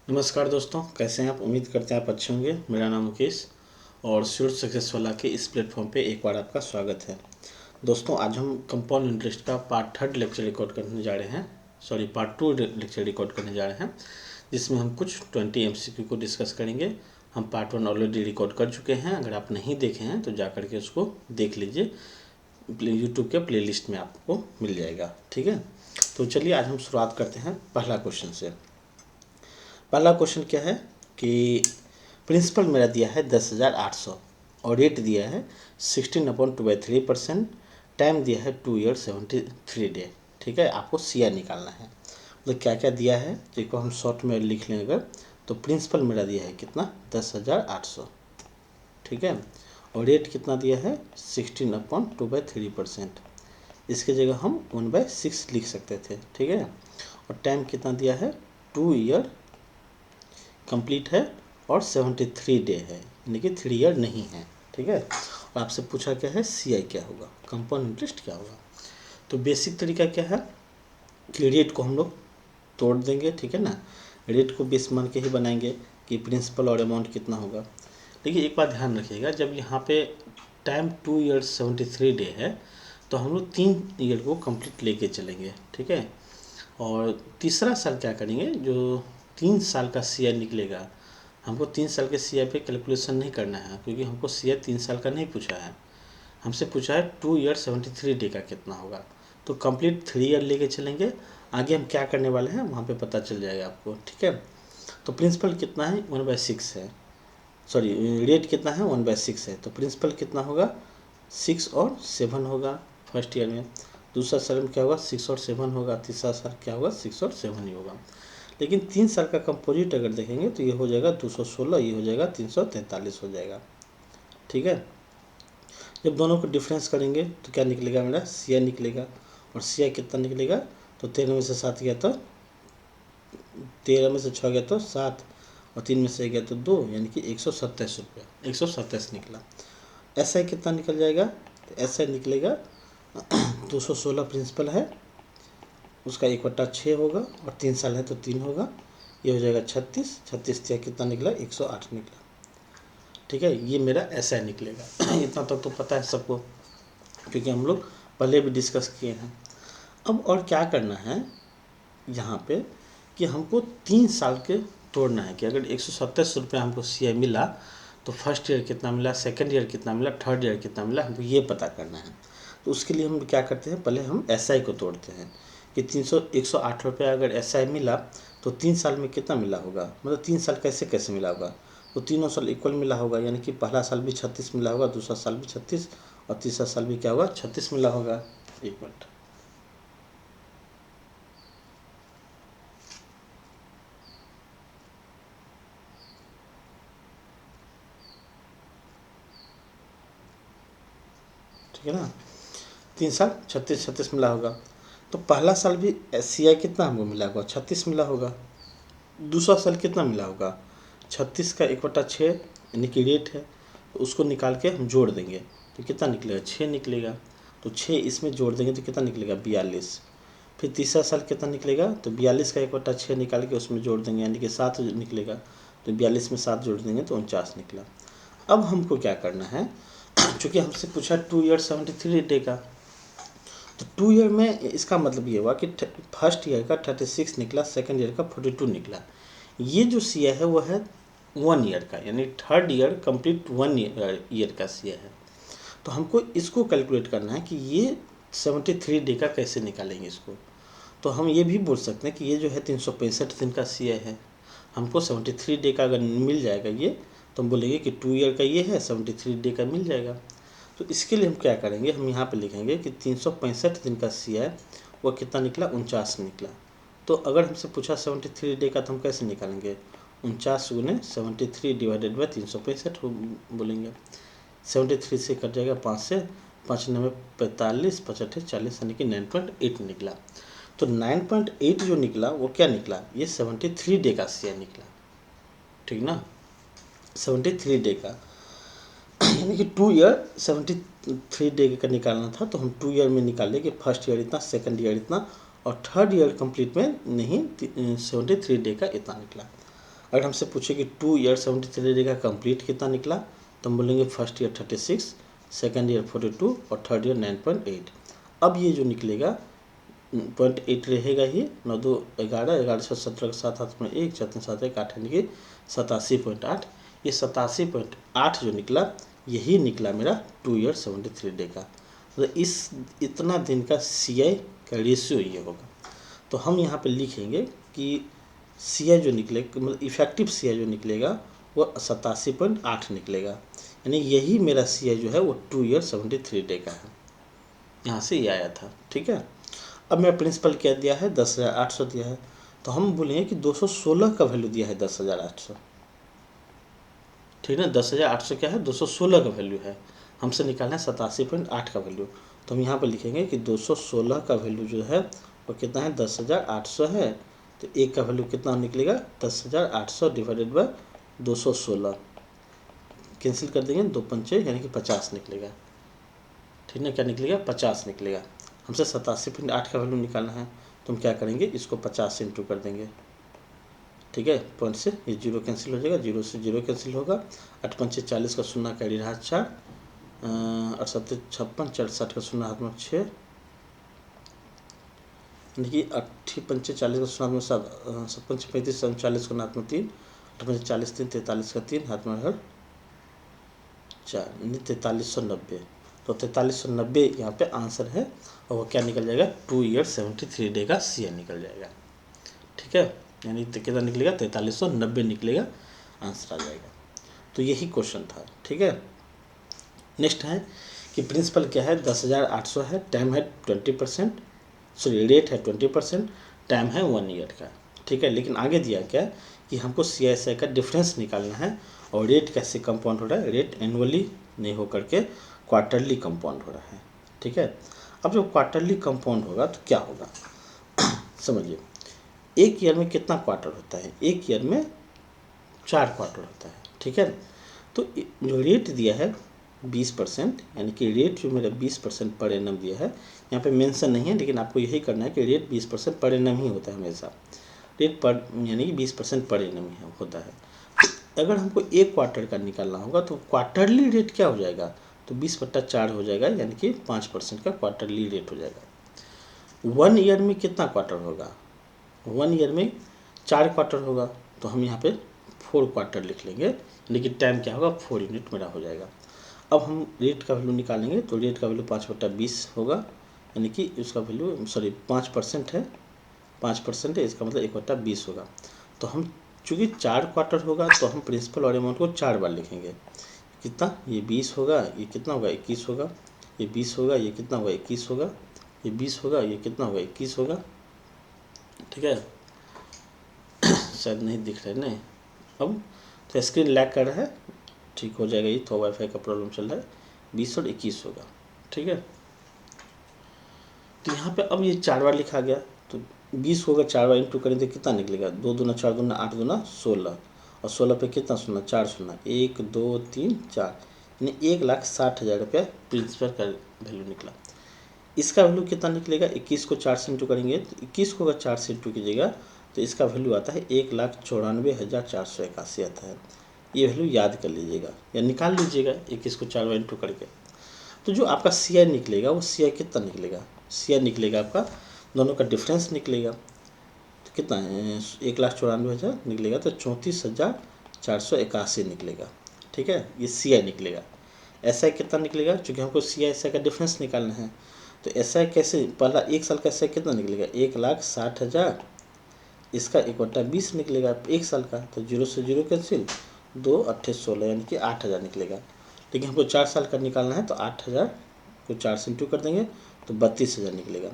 नमस्कार दोस्तों, कैसे हैं आप। उम्मीद करते हैं आप अच्छे होंगे। मेरा नाम मुकेश और स्यूर सक्सेस वाला के इस प्लेटफॉर्म पे एक बार आपका स्वागत है। दोस्तों, आज हम कंपाउंड इंटरेस्ट का पार्ट 3 लेक्चर रिकॉर्ड करने जा रहे हैं। पार्ट 2 लेक्चर रिकॉर्ड करने जा रहे हैं, जिसमें हम कुछ 20 MCQ को डिस्कस करेंगे। हम पार्ट 1 ऑलरेडी रिकॉर्ड कर चुके हैं। अगर आप नहीं देखे हैं तो जा करके उसको देख लीजिए, यूट्यूब के प्लेलिस्ट में आपको मिल जाएगा। ठीक है, तो चलिए आज हम शुरुआत करते हैं पहला क्वेश्चन से। पहला क्वेश्चन क्या है कि प्रिंसिपल मेरा दिया है 10,800 और रेट दिया है 16/2/3%। टाइम दिया है 2 ईयर 73 डे। ठीक है, आपको CI निकालना है। मतलब क्या क्या दिया है देखो, हम शॉर्ट में लिख लें अगर, तो प्रिंसिपल मेरा दिया है कितना 10,800। ठीक है, और रेट कितना दिया है 16/2/3%। इसके जगह हम 1/6 लिख सकते थे। ठीक है, और टाइम कितना दिया है 2 ईयर कंप्लीट है और 73 डे है, यानी कि 3 ईयर नहीं है। ठीक है, और आपसे पूछा क्या है CI क्या होगा, कंपाउंड इंटरेस्ट क्या होगा। तो बेसिक तरीका क्या है कि रेट को हम लोग तोड़ देंगे। ठीक है ना, रेट को बेस मान के ही बनाएंगे कि प्रिंसिपल और अमाउंट कितना होगा। देखिए एक बात ध्यान रखिएगा, जब यहाँ पे टाइम 2 ईयर 73 डे है तो हम लोग 3 ईयर को कंप्लीट लेके चलेंगे। ठीक है, और तीसरा साल क्या करेंगे, जो 3 साल का CI निकलेगा, हमको 3 साल के CI पे कैलकुलेशन नहीं करना है, क्योंकि हमको CI 3 साल का नहीं पूछा है। हमसे पूछा है 2 ईयर 73 डे का कितना होगा। तो कंप्लीट 3 ईयर लेके चलेंगे। आगे हम क्या करने वाले हैं वहाँ पे पता चल जाएगा आपको। ठीक है, तो प्रिंसिपल कितना है 1/6 है, रेट कितना है 1/6 है। तो प्रिंसिपल कितना होगा 6 और 7 होगा फर्स्ट ईयर में। दूसरा साल में क्या होगा 6 और 7 होगा। तीसरा साल क्या होगा 6 और 7 ही होगा। लेकिन 3 साल का कंपोजिट अगर देखेंगे तो ये हो जाएगा 216, ये हो जाएगा 343 हो जाएगा। ठीक है, जब दोनों को डिफरेंस करेंगे तो क्या निकलेगा, मेरा CI निकलेगा। और CI कितना निकलेगा, तो 13 में से 7 गया तो 13 में से 6 गया तो 7, और 3 में से गया तो 2, यानी कि 127 रुपया, 127 निकला। SI कितना निकल जाएगा, तो SI निकलेगा 216 प्रिंसिपल है, उसका 1/6 होगा, और 3 साल है तो 3 होगा, ये हो जाएगा 36। 36 या कितना निकला 108 निकला। ठीक है, ये मेरा SI निकलेगा। इतना तक तो पता है सबको, क्योंकि हम लोग पहले भी डिस्कस किए हैं। अब और क्या करना है यहाँ पे कि हमको 3 साल के तोड़ना है कि अगर 127 रुपये हमको CI मिला तो फर्स्ट ईयर कितना मिला, सेकंड ईयर कितना मिला, थर्ड ईयर कितना मिला, हमको ये पता करना है। तो उसके लिए हम क्या करते हैं, पहले हम SI को तोड़ते हैं कि 108 रुपये अगर SI मिला तो 3 साल में कितना मिला होगा, मतलब 3 साल कैसे कैसे मिला होगा। तो तीनों साल इक्वल मिला होगा, यानी कि पहला साल भी 36 मिला होगा, दूसरा साल भी 36, और तीसरा साल भी क्या होगा 36 मिला होगा। एक मिनट, ठीक है ना, 3 साल 36 36 मिला होगा। तो पहला साल भी CI कितना हमको मिला होगा 36 मिला होगा। दूसरा साल कितना मिला होगा 36 का 1/6, यानी कि रेट है, तो उसको निकाल के हम जोड़ देंगे तो कितना निकलेगा 6 निकलेगा। तो 6 इसमें जोड़ देंगे तो कितना निकलेगा 42। फिर तीसरा साल कितना निकलेगा, तो 42 का 1/6 निकाल के उसमें जोड़ देंगे, यानी कि 7 निकलेगा। तो 42 में 7 जोड़ देंगे तो 49 निकला। अब हमको क्या करना है, चूँकि हमसे पूछा 2 ईयर 73 डे का, तो 2 ईयर में इसका मतलब ये हुआ कि फर्स्ट ईयर का 36 निकला, सेकंड ईयर का 42 निकला। ये जो CI है वो है 1 ईयर का, यानी थर्ड ईयर कंप्लीट 1 ईयर का CI है। तो हमको इसको कैलकुलेट करना है कि ये 73 डे का कैसे निकालेंगे इसको। तो हम ये भी बोल सकते हैं कि ये जो है 365 दिन का CI है, हमको 73 डे का अगर मिल जाएगा ये, तो हम बोलेंगे कि 2 ईयर का ये है, 73 डे का मिल जाएगा। तो इसके लिए हम क्या करेंगे, हम यहाँ पे लिखेंगे कि 365 दिन का CI वो कितना निकला 49 निकला। तो अगर हमसे पूछा 73 डे का तो हम कैसे निकालेंगे, 49 गुने 73 डिवाइडेड बाई 365 बोलेंगे। 73 से कट जाएगा 5 से, 5 9 45, 5 40, यानी कि 9.8 निकला। तो 9.8 जो निकला वो क्या निकला, ये 73 डे का CI निकला। ठीक ना, 73 डे का, यानी कि 2 ईयर 73 डे का निकालना था, तो हम 2 ईयर में निकाले कि फर्स्ट ईयर इतना, सेकंड ईयर इतना, और थर्ड ईयर कंप्लीट में नहीं 73 डे का इतना निकला। अगर हमसे पूछे कि 2 ईयर 73 डे का कंप्लीट कितना निकला, तो हम बोलेंगे फर्स्ट ईयर 36, सेकेंड ईयर 42 और थर्ड ईयर 9.8। अब ये जो निकलेगा 0.8 रहेगा, ये 9 2 11, 11 से 17 के साथ हाथ में 1, 4 3 7 1 8 यानी कि 87.8। ये 87.8 जो निकला यही निकला मेरा 2 ईयर 73 डे का। तो इस इतना दिन का CI का रेशियो ये होगा। तो हम यहाँ पे लिखेंगे कि CI जो निकलेगा, मतलब इफेक्टिव CI जो निकलेगा वो 87.8 निकलेगा, यानी यही मेरा CI जो है वो 2 ईयर 73 डे का है। यहाँ से ये आया था, ठीक है। अब मेरा प्रिंसिपल क्या दिया है, 10,800 दिया है, तो हम बोलेंगे कि 216 का वैल्यू दिया है 10,800, ठीक है ना। 10,800 क्या है, 216 का वैल्यू है, हमसे निकालना है 87.8 का वैल्यू। तो हम यहाँ पर लिखेंगे कि 216 का वैल्यू जो है वो कितना है, 10,800 है। तो एक का वैल्यू कितना निकलेगा, 10,800 डिवाइडेड बाय 216, कैंसिल कर देंगे, 2 पंचे यानी कि 50 निकलेगा, ठीक है। क्या निकलेगा, 50 निकलेगा। हमसे 87.8 का वैल्यू निकालना है, तो हम क्या करेंगे, इसको 50 से इंटू कर देंगे, ठीक है। पॉइंट से ये 0 कैंसिल हो जाएगा, 0 से 0 कैंसिल होगा, 8 पंचे 40 का शून्य कैरी रहा 4, 8 7 56, 64 का शून्य हाथ में 6, देखिए 8 पंचे 40 का शून्य हाथ में 7, 7 पंचे 35, 40 का हाथ में 3, 8 पंचे 40 3, 43 का 3 हाथ में 4, 4390। तो 4390 यहाँ पे आंसर है, और वो क्या निकल जाएगा, 2 ईयर 73 डे का CI निकल जाएगा, ठीक है। यानी कितना निकलेगा, 4390 निकलेगा, आंसर आ जाएगा। तो यही क्वेश्चन था, ठीक है। नेक्स्ट है कि प्रिंसिपल क्या है, 10,800 है, टाइम है 20%, सॉरी रेट है 20%, टाइम है 1 ईयर का, ठीक है। लेकिन आगे दिया क्या कि हमको CI का डिफरेंस निकालना है, और रेट कैसे कंपाउंड हो रहा है, रेट एनुअली नहीं हो करके क्वार्टरली कंपाउंड हो रहा है, ठीक है। अब जब क्वार्टरली कंपाउंड होगा तो क्या होगा, समझिए। एक ईयर में कितना क्वार्टर होता है, एक ईयर में 4 क्वार्टर होता है, ठीक है। तो जो रेट दिया है 20%, यानी कि रेट जो मेरा 20% पर एनम दिया है, यहाँ पे मेंशन नहीं है, लेकिन आपको यही करना है कि रेट 20% पर एनम ही होता है हमेशा, रेट पर यानी कि 20% पर एनम ही होता है। अगर हमको एक क्वार्टर का निकालना होगा तो क्वार्टरली रेट क्या हो जाएगा, तो 20/4 हो जाएगा, यानी कि 5% का क्वार्टरली रेट हो जाएगा। 1 ईयर में कितना क्वार्टर होगा, 1 ईयर में 4 क्वार्टर होगा, तो हम यहाँ पे 4 क्वार्टर लिख लेंगे, लेकिन टाइम क्या होगा, 4 यूनिट मेरा हो जाएगा। अब हम रेट का वैल्यू निकालेंगे, तो रेट का वैल्यू 5/20 होगा, यानी कि उसका वैल्यू सॉरी 5% है, 5% है, इसका मतलब 1/20 होगा। तो हम चूँकि 4 क्वार्टर होगा, तो हम प्रिंसिपल और अमाउंट को 4 बार लिखेंगे। कितना, ये 20 होगा, ये कितना होगा, 21 होगा, ये 20 होगा, ये कितना होगा, 21 होगा, ये 20 होगा, ये कितना होगा, 21 होगा, ठीक है। शायद नहीं दिख रहा है, नहीं। अब तो स्क्रीन लैग कर रहा है, ठीक हो जाएगा, ये तो वाईफाई का प्रॉब्लम चल रहा है, 20 और 21 होगा, ठीक है। तो यहाँ पे अब ये 4 बार लिखा गया, तो 20 होगा, 4 बार इंटू करेंगे तो कितना निकलेगा, 2 दूना 4 दूना 8 दूना 16, और 16 पे कितना शून्य, 4 शून्य, 1 2 3 4, यानी 1,60,000 रुपया प्रिंसिपल का वैल्यू निकला। इसका वैल्यू कितना निकलेगा, 21 को 4 से इंटू करेंगे, तो 21 को अगर 4 से इंटू कीजिएगा तो इसका वैल्यू आता है 1,94,481 आता है। ये वैल्यू याद कर लीजिएगा या निकाल लीजिएगा 21 को 4 बार इंटू करके। तो जो आपका CI निकलेगा वो CI कितना निकलेगा, CI निकलेगा आपका, दोनों का डिफरेंस निकलेगा, तो कितना है, 1,94,000 निकलेगा, तो 34,481 निकलेगा, ठीक है। ये CI निकलेगा। SI कितना निकलेगा, चूँकि हमको CI SI का डिफरेंस निकालना है, तो SI कैसे, पहला 1 साल का SI कितना निकलेगा, 1,60,000, इसका 1/20 निकलेगा 1 साल का, तो 0 से 0 कैंसिल, 2 8 16, यानी कि 8,000 निकलेगा। लेकिन हमको 4 साल का निकालना है, तो 8,000 को 4 से इंटू कर देंगे तो 32,000 निकलेगा।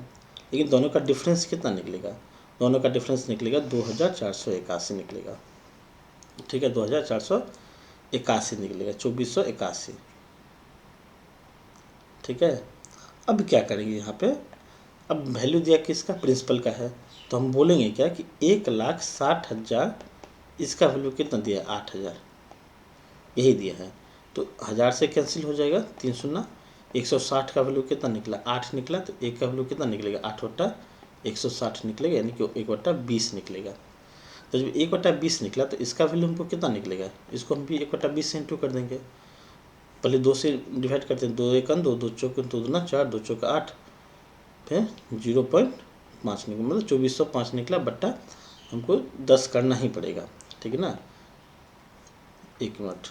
लेकिन दोनों का डिफरेंस कितना निकलेगा, दोनों का डिफरेंस निकलेगा 2,481 निकलेगा, ठीक है, 2,481 निकलेगा, 2,481, ठीक है। अब क्या करेंगे यहाँ पे, अब वैल्यू दिया किसका, प्रिंसिपल का है, तो हम बोलेंगे क्या कि 1,60,000, इसका वैल्यू कितना दिया है, 8,000, यही दिया है, तो 1000 से कैंसिल हो जाएगा, 3 शून्य, 160 का वैल्यू कितना निकला, 8 निकला, तो 1 का वैल्यू कितना निकलेगा, 8/160 निकलेगा, यानी कि 1/20 निकलेगा। तो जब 1/20 निकला तो इसका वैल्यू हमको कितना निकलेगा, इसको हम भी 1/20 से इंटू कर देंगे। पहले 2 से डिवाइड करते हैं, 2 1 2, 2 चौक 2 दूना 4, 2 चौक 8, फिर 0.5 निकला, मतलब 2405 निकला बट्टा हमको 10 करना ही पड़ेगा, ठीक है ना। 1 मिनट,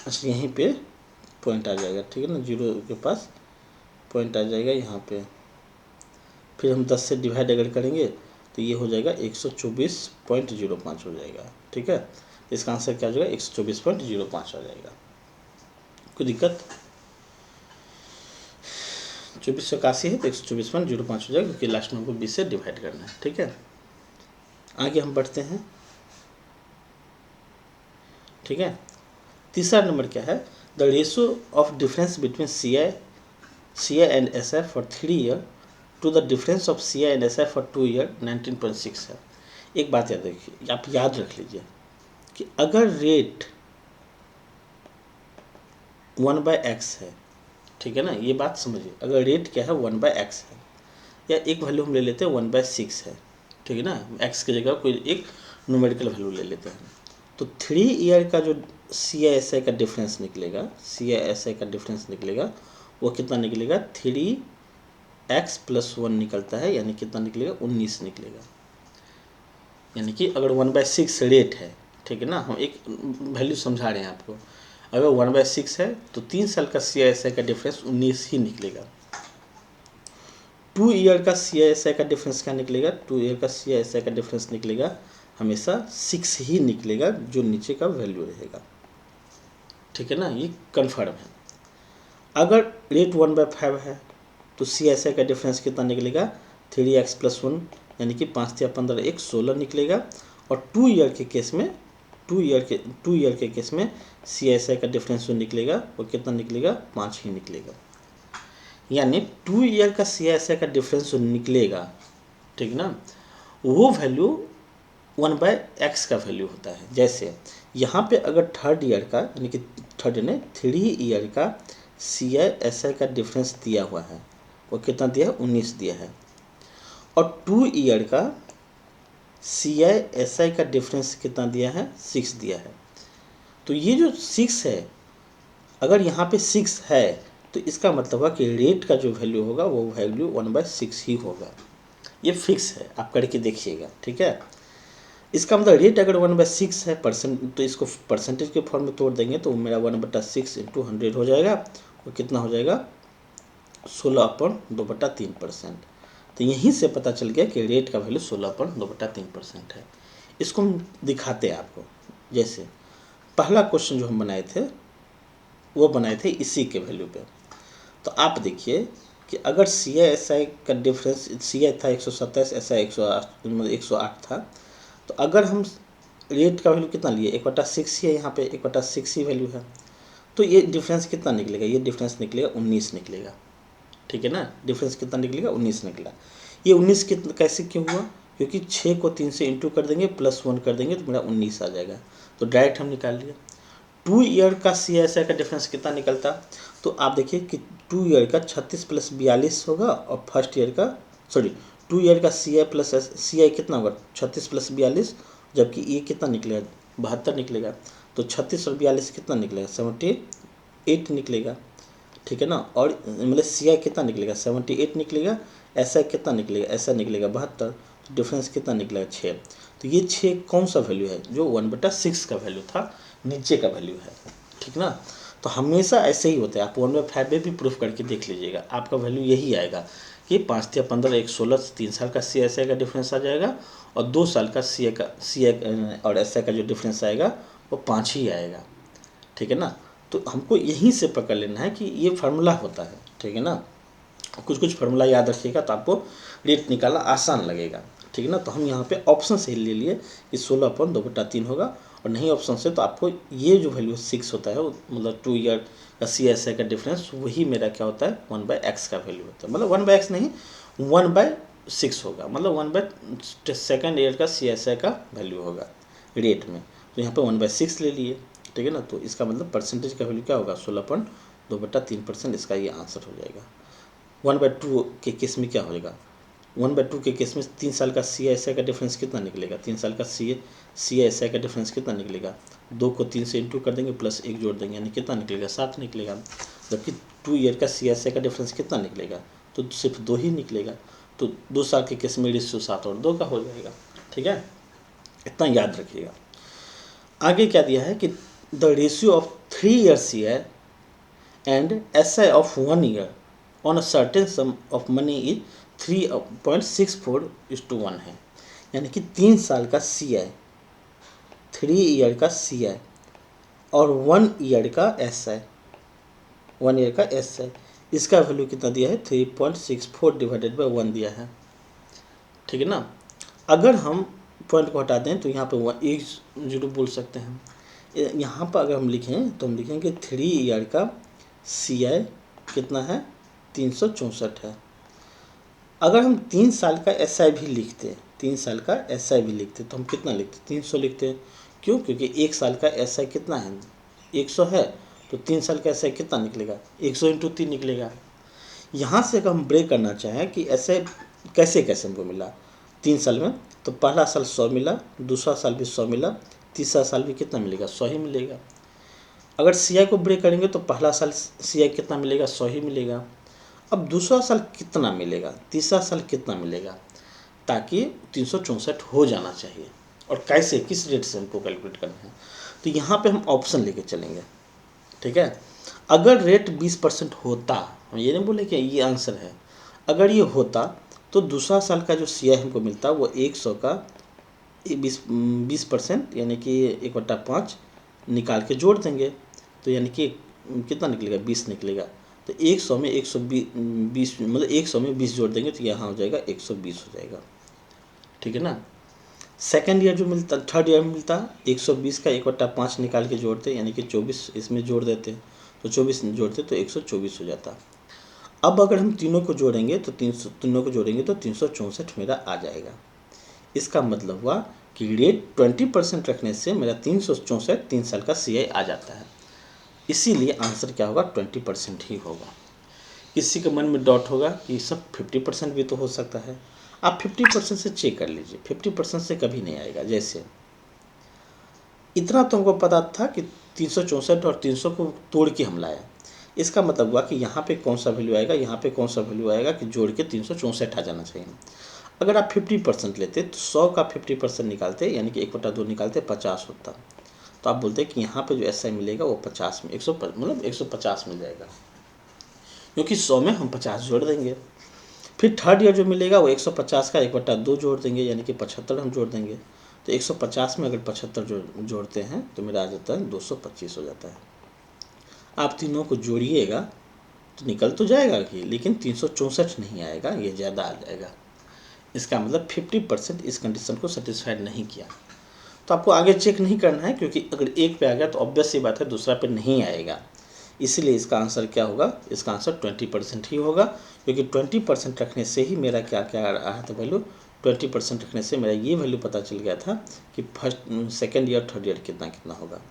अच्छा यहीं पे पॉइंट आ जाएगा, ठीक है ना, 0 के पास पॉइंट आ जाएगा यहाँ पे। फिर हम 10 से डिवाइड अगर करेंगे तो ये हो जाएगा 124.05 हो जाएगा, ठीक है। इसका आंसर क्या हो जाएगा, 124.05 आ जाएगा। कोई दिक्कत, 2481 है तो 124.05 हो जाएगा, क्योंकि लास्ट में हमको 20 से डिवाइड करना है, ठीक है। आगे हम बढ़ते हैं, ठीक है। तीसरा नंबर क्या है, the ratio of difference between C I and S I for 3 year to the difference of C I and S I for 2 year 19.6 है। एक बात याद रखिए, आप याद रख लीजिए कि अगर रेट 1/x है, ठीक है ना, ये बात समझिए, अगर रेट क्या है 1/x है, या एक वैल्यू हम ले लेते हैं 1/6 है, ठीक है ना, x की जगह कोई एक न्यूमेरिकल वैल्यू ले लेते हैं, तो 3 ईयर का जो सी आई एस आई का डिफरेंस निकलेगा, सी आई एस आई का डिफरेंस निकलेगा, वो कितना निकलेगा, 3x + 1 निकलता है, यानी कितना निकलेगा, 19 निकलेगा। यानी कि अगर 1/6 रेट है, ठीक है ना, हम एक वैल्यू समझा रहे हैं आपको, अगर 1/6 है तो 3 साल का सी आई एस आई का डिफरेंस 19 ही निकलेगा। 2 ईयर का सी आई एस आई का डिफरेंस क्या निकलेगा, 2 ईयर का सी आई एस आई का डिफरेंस निकलेगा हमेशा 6 ही निकलेगा, जो नीचे का वैल्यू रहेगा, ठीक है ना, ये कन्फर्म है। अगर रेट 1/5 है तो सी आई एस आई का डिफरेंस कितना निकलेगा, 3x + 1, यानी कि 5 या 15 1 16 निकलेगा। और 2 ईयर के केस में 2 ईयर के केस में सी आई एस आई का डिफरेंस जो निकलेगा वो कितना निकलेगा, 5 ही निकलेगा। यानी 2 ईयर का सी आई एस आई का डिफरेंस जो निकलेगा, ठीक ना, वो वैल्यू 1/x का वैल्यू होता है। जैसे यहाँ पे अगर 3rd ईयर का, यानी कि 3 ईयर का सी आई एस आई का डिफरेंस दिया हुआ है, वो कितना दिया है, 19 दिया है। और 2 ईयर का सी आई एस आई का डिफरेंस कितना दिया है, 6 दिया है। तो ये जो 6 है, अगर यहाँ पे 6 है तो इसका मतलब हुआ कि रेट का जो वैल्यू होगा वो वैल्यू 1/6 ही होगा। ये फिक्स है, आप करके देखिएगा, ठीक है। इसका मतलब रेट अगर 1/6 है परसेंट, तो इसको परसेंटेज के फॉर्म में तोड़ देंगे तो मेरा 1/6 × 100 हो जाएगा, वो कितना हो जाएगा, 16/2/3%। तो यहीं से पता चल गया कि रेट का वैल्यू 16/2/3% है। इसको हम दिखाते हैं आपको। जैसे पहला क्वेश्चन जो हम बनाए थे वो बनाए थे इसी के वैल्यू पे। तो आप देखिए कि अगर सी आई एस आई का डिफरेंस, सी आई था 127, एस आई 108, मतलब 108 था, तो अगर हम रेट का वैल्यू कितना लिए, 1/6 ही है, यहाँ पे 1/6 ही वैल्यू है, तो ये डिफरेंस कितना निकलेगा, ये डिफरेंस निकलेगा 19 निकलेगा, ठीक है ना। डिफरेंस कितना निकलेगा, 19 निकला। ये 19 कितना कैसे क्यों हुआ, क्योंकि 6 को 3 से इंटू कर देंगे +1 कर देंगे तो मेरा 19 आ जाएगा, तो डायरेक्ट हम निकाल लिया। 2 ईयर का सी आई एस आई का डिफरेंस कितना निकलता, तो आप देखिए कि 2 ईयर का 36 + 42 होगा, और फर्स्ट ईयर का 2 ईयर का सी आई कितना होगा, 36 + 42, जबकि ये कितना निकलेगा, 72 निकलेगा। तो 36 और 42 कितना निकलेगा, 78 निकलेगा, ठीक है ना। और मतलब सी आई कितना निकलेगा, 78 निकलेगा, एस आई कितना निकलेगा, ऐसा निकलेगा 72, तो डिफरेंस कितना निकलेगा, 6। तो ये 6 कौन सा वैल्यू है, जो 1/6 का वैल्यू था, नीचे का वैल्यू है, ठीक ना। तो हमेशा ऐसे ही होता है, आप 1/5 में भी प्रूफ करके देख लीजिएगा, आपका वैल्यू यही आएगा कि 5 या 15 1 16, 3 साल का सी एस आई का डिफरेंस आ जाएगा, और 2 साल का सी आई और एस आई का जो डिफरेंस आएगा वो 5 ही आएगा, ठीक है ना। तो हमको यहीं से पकड़ लेना है कि ये फार्मूला होता है, ठीक है ना। कुछ कुछ फार्मूला याद रखिएगा तो आपको रेट निकालना आसान लगेगा, ठीक है ना। तो हम यहाँ पे ऑप्शन से ले लिए कि 16/2/3 होगा, और नहीं ऑप्शन से तो आपको ये जो वैल्यू 6 होता है, मतलब 2 ईयर का सी एस आई का डिफरेंस, वही मेरा क्या होता है, 1/x का वैल्यू होता है। मतलब 1/x नहीं, 1/6 होगा, मतलब 1/2 ईयर का सी एस आई का वैल्यू होगा रेट में। तो यहाँ पे 1/6 ले लिए, ठीक है ना। तो इसका मतलब परसेंटेज का वैल्यू क्या होगा 16.2/3%, इसका ये आंसर हो जाएगा। 1/2 के केस में क्या हो जाएगा, 1/2 के केस में 3 साल का सी एस आई का डिफरेंस कितना निकलेगा, 3 साल का सी एस आई का डिफरेंस कितना निकलेगा, 2 को 3 से इंटू कर देंगे प्लस 1 जोड़ देंगे, यानी कितना निकलेगा 7 निकलेगा। जबकि 2 ईयर का सी एस आई का डिफरेंस कितना निकलेगा, तो सिर्फ 2 ही निकलेगा। तो 2 साल के केस में रेशियो 7 और 2 का हो जाएगा। ठीक है, इतना याद रखिएगा। आगे क्या दिया है कि the ratio of 3 year C I and S I of 1 year on a certain sum of money is 3.64:1 है। यानी कि 3 साल का सी आई, 3 ईयर का सी आई और 1 ईयर का एस आई, 1 ईयर का एस आई, इसका वैल्यू कितना दिया है 3.64/1 दिया है। ठीक है ना। अगर हम पॉइंट को हटा दें तो यहाँ पे 1 बोल सकते हैं। यहाँ पर अगर हम लिखें तो हम लिखेंगे 3 ईयर का सी आई कितना है 364 है। अगर हम 3 साल का एस आई भी लिखते, 3 साल का एस आई भी लिखते तो हम कितना लिखते 300 लिखते। क्यों, क्योंकि 1 साल का एस आई कितना है 100 है, तो 3 साल का एस आई कितना निकलेगा 100 × 3 निकलेगा। यहाँ से अगर हम ब्रेक करना चाहें कि ऐसे कैसे कैसे हमको मिला 3 साल में, तो पहला साल 100 मिला, दूसरा साल भी 100 मिला, तीसरा साल भी कितना मिलेगा 100 ही मिलेगा। अगर सी आई को ब्रेक करेंगे तो पहला साल सी आई कितना मिलेगा 100 ही मिलेगा। अब दूसरा साल कितना मिलेगा, तीसरा साल कितना मिलेगा, ताकि 364 हो जाना चाहिए। और कैसे किस रेट से हमको कैलकुलेट करना है, तो यहाँ पे हम ऑप्शन लेके चलेंगे। ठीक है, अगर रेट 20% होता, हम ये नहीं बोले कि ये आंसर है, अगर ये होता तो दूसरा साल का जो सी आई हमको मिलता वो 100 का 20% यानी कि 1/5 निकाल के जोड़ देंगे, तो यानी कि कितना निकलेगा 20 निकलेगा। तो 100 में 120 मतलब 100 में 20 जोड़ देंगे तो यहाँ हो जाएगा 120 हो जाएगा। ठीक है ना। सेकेंड ईयर जो मिलता, थर्ड ईयर में मिलता 120 का 1/5 निकाल के जोड़ते, यानी कि 24 इसमें जोड़ देते, तो 24 जोड़ते तो 124 हो जाता। अब अगर हम तीनों को जोड़ेंगे तो 364 मेरा आ जाएगा। इसका मतलब हुआ कि रेट 20% रखने से मेरा 364 3 साल का सी आई आ जाता है। इसीलिए आंसर क्या होगा 20% ही होगा। किसी के मन में डाउट होगा कि सब 50% भी तो हो सकता है, आप 50% से चेक कर लीजिए, 50% से कभी नहीं आएगा। जैसे इतना तो हमको पता था कि 364 और 300 को तोड़ के हम लाए, इसका मतलब हुआ कि यहाँ पे कौन सा वैल्यू आएगा, यहाँ पे कौन सा वैल्यू आएगा कि जोड़ के 364 आ जाना चाहिए। अगर आप 50% लेते तो 100 का 50% निकालते, यानी कि 1/2 निकालते 50 होता। तो आप बोलते कि यहाँ पे जो एस आई मिलेगा वो 50 में 150 मिल जाएगा, क्योंकि 100 में हम 50 जोड़ देंगे। फिर थर्ड ईयर जो मिलेगा वो 150 का 1/2 जोड़ देंगे, यानी कि 75 हम जोड़ देंगे। तो 150 में अगर 75 जोड़ते हैं तो मेरा आ जाता है 225 हो जाता है। आप तीनों को जोड़िएगा तो निकल तो जाएगा ही, लेकिन 364 नहीं आएगा, ये ज़्यादा आ जाएगा। इसका मतलब 50% इस कंडीशन को सेटिस्फाइड नहीं किया। तो आपको आगे चेक नहीं करना है, क्योंकि अगर एक पे आ गया तो ऑब्वियस सी बात है दूसरा पे नहीं आएगा। इसीलिए इसका आंसर क्या होगा, इसका आंसर 20% ही होगा, क्योंकि 20% रखने से ही मेरा क्या क्या आ रहा था वैल्यू, 20% रखने से मेरा ये वैल्यू पता चल गया था कि first second year third year कितना कितना होगा।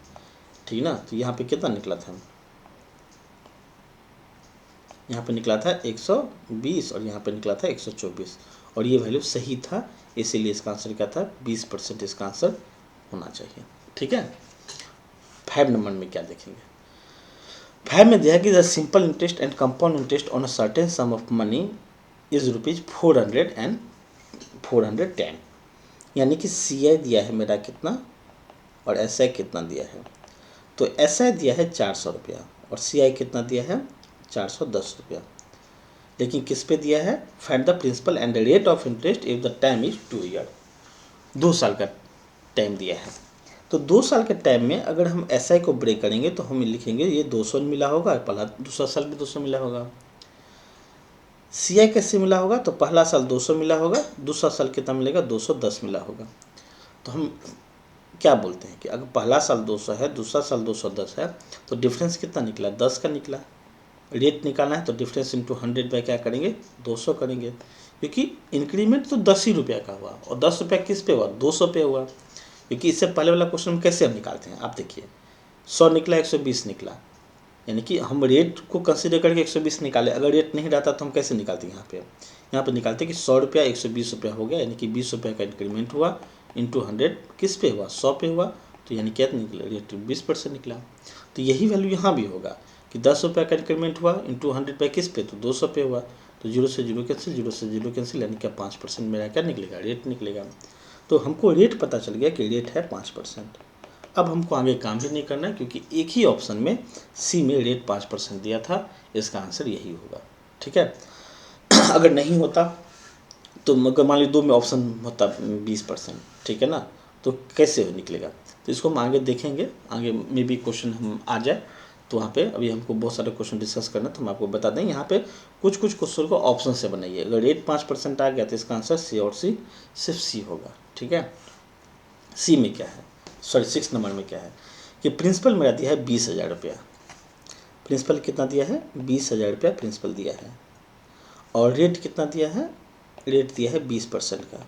ठीक ना। तो यहाँ पे कितना निकला था, यहाँ पे निकला था 120 और यहाँ पे निकला था 124, और ये वैल्यू सही था, इसीलिए इसका आंसर क्या था 20% इसका आंसर होना चाहिए। ठीक है। 5 नंबर में क्या देखेंगे, 5 में दिया कि the simple interest and compound interest on a certain sum of money is ₹400 and 410, यानी कि सी आई दिया है मेरा कितना और एस आई कितना दिया है। तो एस आई दिया है 400 रुपया और सी आई कितना दिया है 410 रुपया, लेकिन किस पे दिया है, find the principal and the rate of interest if the time is 2 year, 2 साल का टाइम दिया है। तो 2 साल के टाइम में अगर हम एस आई को ब्रेक करेंगे तो हम लिखेंगे ये 200 मिला होगा, पहला दूसरा साल भी 200 मिला होगा। सी आई कैसे मिला होगा, तो पहला साल 200 मिला होगा, दूसरा साल कितना मिलेगा 210 मिला होगा। तो हम क्या बोलते हैं कि अगर पहला साल 200 है, दूसरा साल 210 है, तो डिफरेंस कितना निकला 10 का निकला। रेट निकालना है तो डिफरेंस इंटू 100 बाय क्या करेंगे 200 करेंगे, क्योंकि इंक्रीमेंट तो 10 ही रुपये का हुआ और 10 रुपया किस पे हुआ 200 पे हुआ। क्योंकि इससे पहले वाला क्वेश्चन कैसे हम निकालते हैं, आप देखिए 100 निकला 120 निकला, यानी कि हम रेट को कंसिडर करके 120 निकाले। अगर रेट नहीं रहता तो हम कैसे निकालते हैं, यहाँ पे निकालते कि 100 रुपया 120 रुपया हो गया, यानी कि 20 रुपये का इंक्रीमेंट हुआ इंटू 100 किस पे हुआ, 100 पे हुआ, तो यानी क्या निकला, रेट 20% निकला। तो यही वैल्यू यहाँ भी होगा कि 10 रुपये का इंक्रीमेंट हुआ इंटू 100 पे किस पे, तो 200 पे हुआ, तो 0 से 0 कैंसिल, 0 से 0 कैंसिल, यानी क्या 5% मेरा क्या निकलेगा, रेट निकलेगा। तो हमको रेट पता चल गया कि रेट है 5%। अब हमको आगे काम भी नहीं करना है, क्योंकि एक ही ऑप्शन में सी में रेट 5% दिया था, इसका आंसर यही होगा। ठीक है, अगर नहीं होता तो अगर मान लीजिए 2 में ऑप्शन होता 20%, ठीक है ना, तो कैसे निकलेगा, तो इसको हम आगे देखेंगे, आगे में भी क्वेश्चन हम आ जाए तो वहाँ पे अभी हमको बहुत सारे क्वेश्चन डिस्कस करना, तो हम आपको बता दें यहाँ पे कुछ क्वेश्चन को ऑप्शन से बनाइए। अगर रेट 5% आ गया तो इसका आंसर सी और सी, सिर्फ सी होगा। ठीक है, सी में क्या है, सॉरी 6 नंबर में क्या है कि प्रिंसिपल मेरा दिया है 20,000 रुपया। प्रिंसिपल कितना दिया है, 20,000 रुपया प्रिंसिपल दिया है, और रेट कितना दिया है, रेट दिया है 20% का।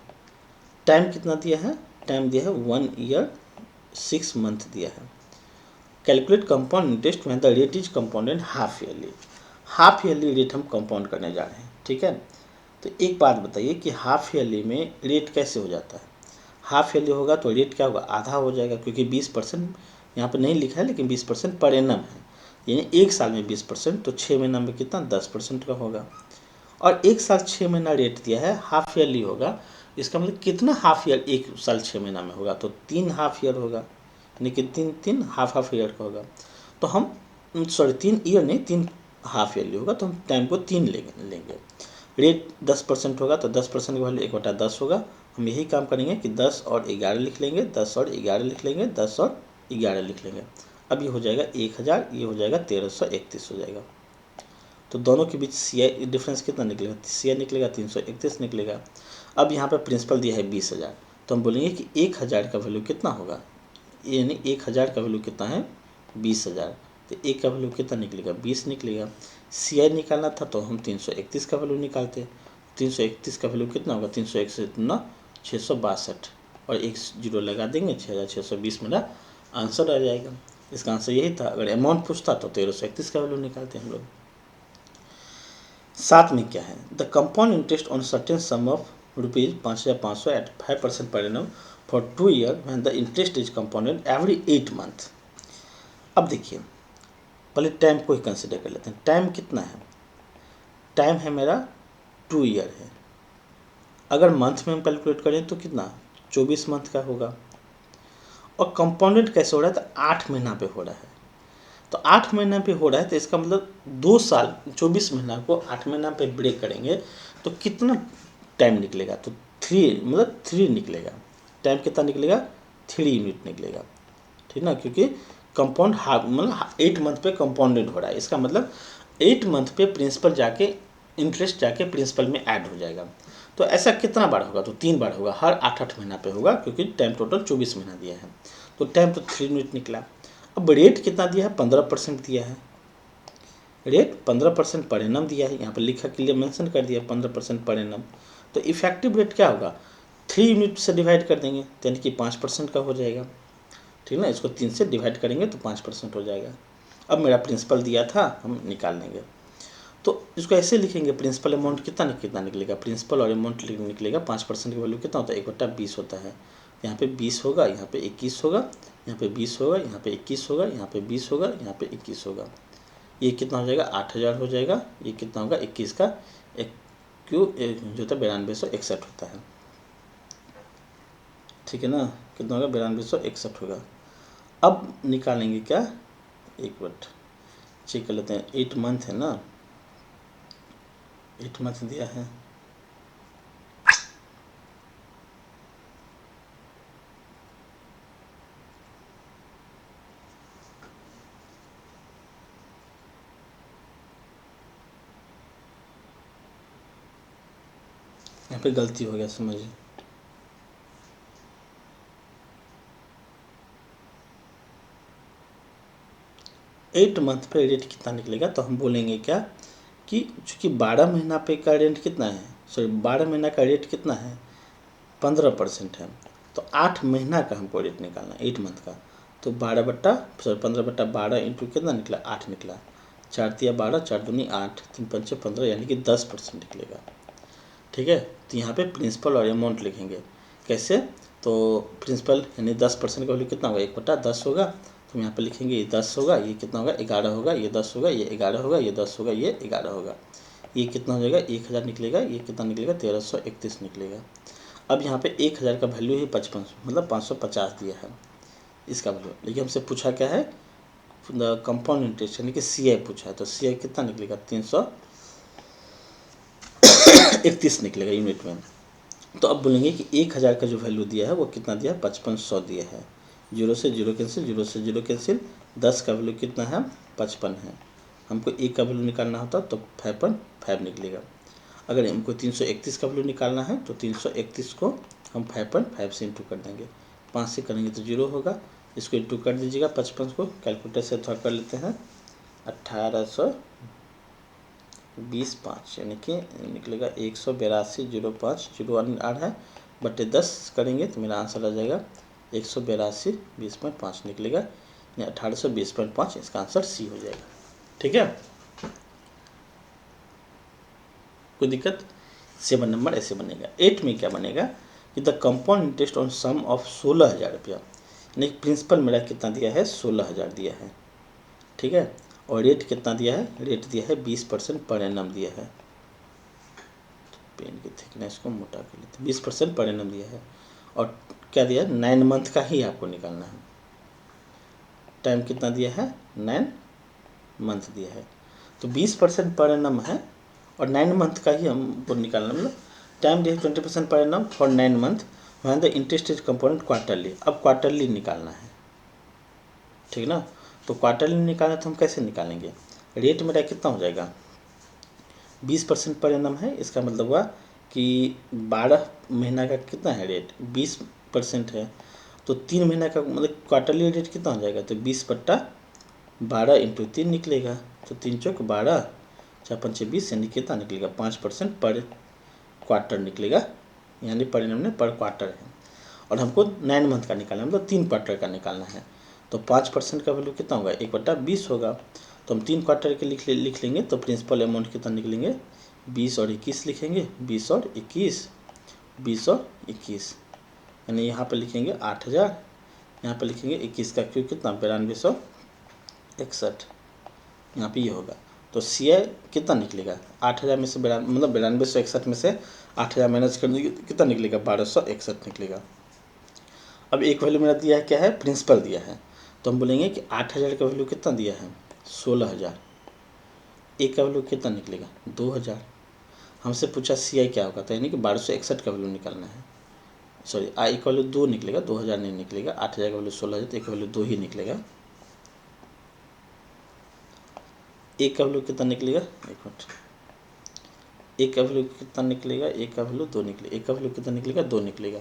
टाइम कितना दिया है, टाइम दिया है 1 ईयर 6 मंथ दिया है। Calculate compound interest when the rate is compounded half yearly. Half yearly rate हम कंपाउंड करने जा रहे हैं। ठीक है, तो एक बात बताइए कि हाफ ईयरली में रेट कैसे हो जाता है। हाफ ईयरली होगा तो रेट क्या होगा, आधा हो जाएगा, क्योंकि 20% यहाँ पर नहीं लिखा है, लेकिन 20% पर एनम है, यानी एक साल में 20%, तो 6 महीना में कितना 10% का होगा। और एक साल 6 महीना रेट दिया है, हाफ ईयरली होगा, इसका मतलब कितना हाफ ईयर एक साल 6 महीना में होगा, तो 3 हाफ ईयर होगा, यानी कि 3 हाफ ईयर का होगा। तो हम सॉरी 3 ईयर नहीं, 3 हाफ ईयरली होगा, तो हम टाइम को 3 लेंगे। रेट 10% होगा तो 10% की वैल्यू 1/10 होगा। हम यही काम करेंगे कि 10 और 11 लिख लेंगे, 10 और 11 लिख लेंगे, 10 और 11 लिख लेंगे। अब ये हो जाएगा 1000, ये हो जाएगा 1331 हो जाएगा। तो दोनों के बीच सी आई डिफरेंस कितना निकलेगा, सी आई निकलेगा 331 निकलेगा। अब यहाँ पे प्रिंसिपल दिया है 20,000, तो हम बोलेंगे कि 1000 का वैल्यू कितना होगा, यानी 1000 का वैल्यू कितना है 20,000, तो एक का वैल्यू कितना निकलेगा 20 निकलेगा। सी आई निकालना था तो हम 331 का वैल्यू निकालते, 331 का वैल्यू कितना होगा, 301 से 662, और एक जीरो लगा देंगे, 6620 मेरा आंसर आ जाएगा। इसका आंसर यही था। अगर अमाउंट पूछता तो 1331 का वैल्यू निकालते हम लोग। 7 में क्या है, the compound interest on certain sum of ₹5,500 at 5% per annum for 2 year when the interest is compounded every 8 month. अब देखिए पहले टाइम को ही कंसिडर कर लेते हैं। टाइम कितना है, टाइम है मेरा 2 ईयर है। अगर मंथ में हम कैलकुलेट करें तो कितना 24 मंथ का होगा, और कंपाउंडेड कैसे हो रहा है, तो 8 महीना पे हो रहा है। तो 8 महीना पे हो रहा है, तो इसका मतलब 2 साल 24 महीना को 8 महीना पे ब्रेक करेंगे तो कितना टाइम निकलेगा, तो 3 निकलेगा। टाइम कितना निकलेगा, 3 यूनिट निकलेगा। ठीक ना, क्योंकि कंपाउंड मतलब 8 मंथ पे कंपाउंडेड हो रहा है, इसका मतलब 8 मंथ पे प्रिंसिपल जाके इंटरेस्ट जाके प्रिंसिपल में ऐड हो जाएगा। तो ऐसा कितना बार होगा, तो 3 बार होगा, हर 8 महीना पे होगा, क्योंकि टाइम टोटल 24 महीना दिया है। तो टाइम तो 3 यूनिट निकला। अब रेट कितना दिया है, 15% दिया है। रेट 15% पर एनम दिया है, यहाँ पर लिखा क्लियर मेंशन कर दिया 15% पर एनम। तो इफेक्टिव रेट क्या होगा, 3 यूनिट से डिवाइड कर देंगे, तो यानी कि 5% का हो जाएगा। ठीक ना, इसको 3 से डिवाइड करेंगे तो 5% हो जाएगा। अब मेरा प्रिंसिपल दिया था, हम निकाल लेंगे। तो इसको ऐसे लिखेंगे, प्रिंसिपल अमाउंट कितना निकलेगा, प्रिंसिपल और अमाउंट निकलेगा, 5% की वैल्यू कितना होता है, 1/20 होता है। यहाँ पे 20 होगा, यहाँ पे 21 होगा, यहाँ पे 20 होगा, यहाँ पे 21 होगा, यहाँ पे 20 होगा, यहाँ पे 21 होगा। ये कितना हो जाएगा, 8000 हो जाएगा। ये कितना होगा, 21 का एक क्यू जो होता है 9261 होता है। ठीक है ना, कितना होगा 9261 होगा। अब निकालेंगे क्या, एक मिनट चेक कर लेते हैं। 8 मंथ है ना, 8 मंथ दिया है। यहाँ पे गलती हो गया, समझिए। एट मंथ पे रेट कितना निकलेगा, तो हम बोलेंगे क्या कि चूँकि 12 महीना पे का रेट कितना है, सॉरी 12 महीना का रेट कितना है 15% है, तो 8 महीना का हमको रेट निकालना है, 8 मंथ का। तो 15/12 इंटू कितना निकला, 8 निकला। 4 तिया 12, 4 दूनी 8, 3 पंचे 15, यानी कि 10% निकलेगा। ठीक है, तो यहाँ पे प्रिंसिपल और अमाउंट लिखेंगे कैसे, तो प्रिंसिपल यानी 10% का वैल्यू कितना होगा, 1/10 होगा। तो यहाँ पे लिखेंगे ये 10 होगा, ये कितना होगा 11 होगा, ये 10 होगा, ये 11 होगा, ये 10 होगा, ये 11 होगा। ये कितना हो जाएगा 1000 निकलेगा, ये कितना निकलेगा 1331 निकलेगा। अब यहाँ पे 1000 का वैल्यू है 55, मतलब 550 दिया है इसका वैल्यू। लेकिन हमसे पूछा क्या है, कंपाउंड इंटरेस्ट यानी कि CI पूछा है, तो CI कितना निकलेगा 331 निकलेगा यूनिट में। तो अब बोलेंगे कि 1000 का जो वैल्यू दिया है वो कितना दिया है, 5500 दिया है। 0 से 0 कैंसिल, 0 से 0 कैंसिल, 10 का वैल्यू कितना है 55 है। हमको 1 का वैल्यू निकालना होता तो 5.5 निकलेगा। अगर हमको 331 का वैल्यू निकालना है तो 331 को हम 5.5 से इंटू कर देंगे। 5 से करेंगे तो 0 होगा, इसको इंटू कर दीजिएगा 55 को, कैलकुलेटर से थोड़ा कर लेते हैं, 1820.5 यानी कि निकलेगा 182.05, 0 8 है बटे 10 करेंगे तो मेरा आंसर आ जाएगा 182.20.5 निकलेगा, यानी 1820.5 इसका आंसर C हो जाएगा। ठीक है, कोई दिक्कत। 7 नंबर ऐसे बनेगा। 8 में क्या बनेगा कि the compound interest on sum of 16,000 रुपया, यानी प्रिंसिपल मेरा कितना दिया है 16,000 दिया है। ठीक है, और रेट कितना दिया है, रेट दिया है 20% पर एनम दिया है। पेन की थिकनेस को मोटा कर लेते हैं, 20% पर एनम दिया है। और क्या दिया है 9 मंथ का ही आपको निकालना है। टाइम कितना दिया है 9 मंथ दिया है, तो 20% पर एनम है और 9 मंथ का ही हमको निकालना, मतलब टाइम दिया 20% पर एनम फॉर 9 मंथ, वहाँ the interest is component quarterly. अब क्वार्टरली निकालना है, ठीक ना। तो क्वार्टरली निकालना तो हम कैसे निकालेंगे, रेट मेरा कितना हो जाएगा 20% पर एनम है, इसका मतलब हुआ कि 12 महीना का कितना है रेट 20% है, तो 3 महीना का मतलब क्वार्टरली रेट कितना हो जाएगा, तो 20/12 इंटू 3 निकलेगा। तो 3 चौक 12, 4 पंचे 20, यानी कितना निकलेगा 5% पर क्वार्टर निकलेगा, यानी पर एनम पर क्वार्टर है। और हमको 9 मंथ का निकालना है, मतलब 3 क्वार्टर का निकालना है। तो 5% का वैल्यू कितना होगा 1/20 होगा। तो हम 3 क्वार्टर के लिख लेंगे, तो प्रिंसिपल अमाउंट कितना निकलेंगे 20 और 21 लिखेंगे, 20 और 21, 20 और 21, यानी यहाँ पर लिखेंगे 8000, यहाँ पर लिखेंगे 21 का क्यों कितना 9261, यहाँ पे ये होगा। तो CI कितना निकलेगा 8000 में से मतलब 9261 में से 8000 माइनस कर देंगे कितना निकलेगा 1261 निकलेगा। अब एक वैल्यू मेरा दिया है क्या है प्रिंसिपल दिया है, तो हम बोलेंगे कि 8000 का वैल्यू कितना दिया है 16000, एक का वैल्यू कितना निकलेगा 2000। हमसे पूछा CI क्या होगा, तो यानी कि 1261 का वैल्यू निकालना है। सॉरी I का वैल्यू 2 निकलेगा, 2000 नहीं निकलेगा। 8000 का वैल्यू 16000, तो एक का वैल्यू 2 ही निकलेगा। एक का वैल्यू कितना निकलेगा, एक मिनट, एक का वैल्यू कितना निकलेगा, एक का वैल्यू 2 निकलेगा, एक का वैल्यू कितना निकलेगा 2 निकलेगा।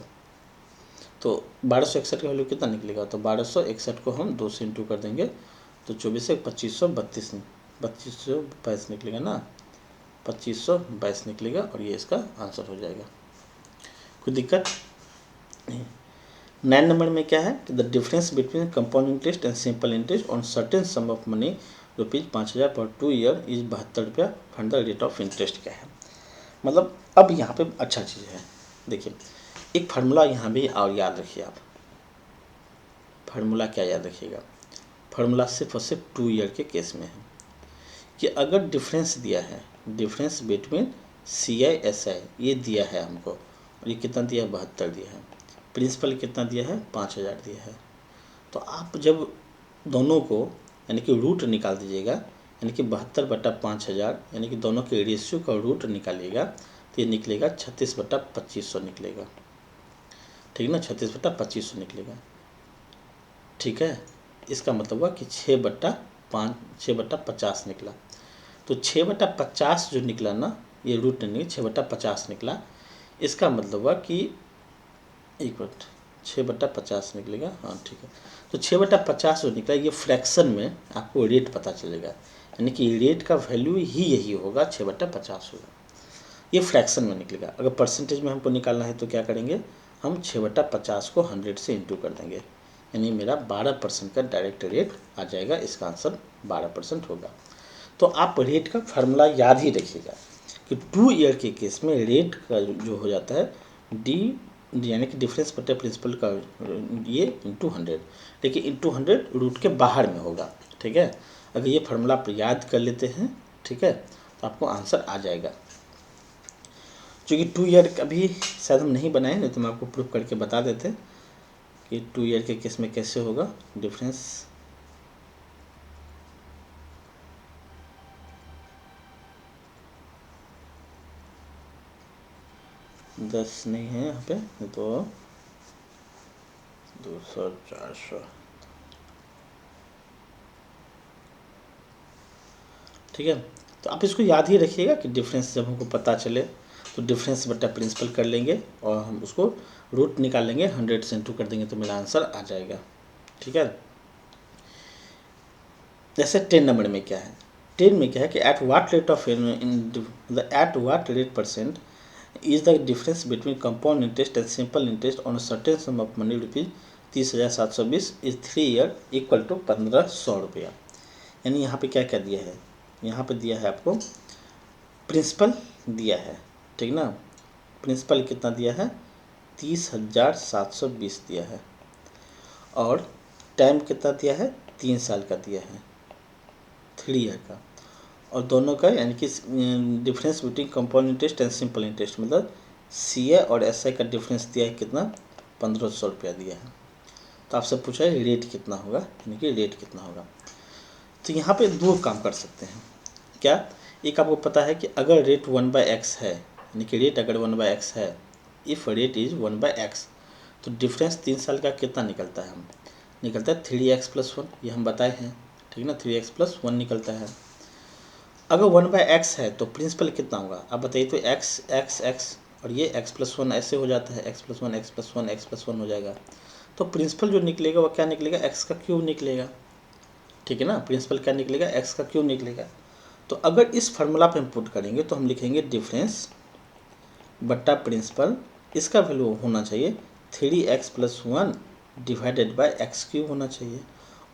तो 1261 का वैल्यू कितना निकलेगा, तो 1261 को हम 2 से इंटू कर देंगे, तो 24 से 2522 निकलेगा ना, 2522 निकलेगा, और ये इसका आंसर हो जाएगा। कोई दिक्कत नहीं। 9 नंबर में क्या है कि the difference between compound interest and simple interest on certain sum of money ₹5000 पर 2 ईयर इज 72 रुपया, find the rate of interest क्या है। मतलब अब यहाँ पे अच्छा चीज़ है, देखिए एक फार्मूला यहाँ भी और याद रखिए आप। फार्मूला क्या याद रखिएगा, फार्मूला सिर्फ और सिर्फ 2 ईयर के केस में है कि अगर डिफरेंस दिया है, डिफरेंस बिटवीन CI SI ये दिया है हमको, और ये कितना दिया है 72 दिया है, प्रिंसिपल कितना दिया है 5000 दिया है। तो आप जब दोनों को यानी कि रूट निकाल दीजिएगा, यानी कि 72/5000, यानी कि दोनों के रेशियो का रूट निकालिएगा, तो ये निकलेगा 36/2500 निकलेगा, ठीक ना, 36/2500 निकलेगा। ठीक है, इसका मतलब हुआ कि 6/50 निकला। तो 6/50 जो निकला ना, ये रूट नहीं 6/50 निकला, इसका मतलब हुआ कि एक मिनट 6/50 निकलेगा, हाँ ठीक है। तो 6/50 जो निकला, ये फ्रैक्शन में आपको रेट पता चलेगा, यानी कि रेट का वैल्यू ही यही होगा 6/50 होगा, ये फ्रैक्शन में निकलेगा। अगर परसेंटेज में हमको निकालना है तो क्या करेंगे, हम 6/50 को 100 से इंटू कर देंगे, यानी मेरा 12% का डायरेक्ट रेट आ जाएगा। इसका आंसर 12% होगा। तो आप रेट का फार्मूला याद ही रखिएगा कि 2 ईयर के केस में रेट का जो हो जाता है डी यानी कि डिफरेंस बटे प्रिंसिपल का ये इंटू 100, लेकिन इंटू 100 रूट के बाहर में होगा। ठीक है, अगर ये फार्मूला आप याद कर लेते हैं, ठीक है, तो आपको आंसर आ जाएगा। चूँकि 2 ईयर अभी शायद हम नहीं बनाए, नहीं तो हम आपको प्रूफ करके बता देते कि 2 ईयर के केस में कैसे होगा डिफरेंस। दस नहीं है यहाँ पे, तो 200 400। ठीक है, तो आप इसको याद ही रखिएगा कि डिफरेंस जब हमको पता चले तो डिफरेंस बट्टा प्रिंसिपल कर लेंगे और हम उसको रूट निकाल लेंगे, 100 से इंटू कर देंगे तो मेरा आंसर आ जाएगा। ठीक है, जैसे 10 नंबर में क्या है, 10 में क्या है कि at what rate of at what rate percent is the difference between compound interest and simple interest on certain sum of money rupees 30,720 is 3 year equal to 1500 रुपया। यानी यहाँ पे क्या क्या दिया है, यहाँ पे दिया है आपको प्रिंसिपल दिया है, ठीक ना, प्रिंसिपल कितना दिया है 30,720 दिया है, और टाइम कितना दिया है 3 साल का दिया है, 3 ईयर का, और दोनों का यानी कि difference between compound interest and simple interest मतलब CA और SI का डिफरेंस दिया है कितना 1500 रुपया दिया है। तो आपसे पूछा है रेट कितना होगा, यानी कि रेट कितना होगा। तो यहाँ पे दो काम कर सकते हैं क्या, एक आपको पता है कि अगर रेट 1/x है, यानी कि रेट अगर 1/x है, इफ़ रेट इज़ 1/x, तो डिफरेंस 3 साल का कितना निकलता है, हम निकलता है 3x + 1, ये हम बताए हैं, ठीक ना, 3x + 1 निकलता है। अगर 1/x है तो प्रिंसिपल कितना होगा आप बताइए, तो x और ये x + 1 ऐसे हो जाता है, x + 1 x + 1 x + 1 हो जाएगा। तो प्रिंसिपल जो निकलेगा वो क्या निकलेगा, x का क्यूब निकलेगा, ठीक है ना, प्रिंसिपल क्या निकलेगा x का क्यूब निकलेगा। तो अगर इस फार्मूला पे हम पुट करेंगे तो हम लिखेंगे डिफरेंस बट्टा प्रिंसिपल, इसका वैल्यू होना चाहिए 3x + 1 डिवाइडेड बाय x³ होना चाहिए,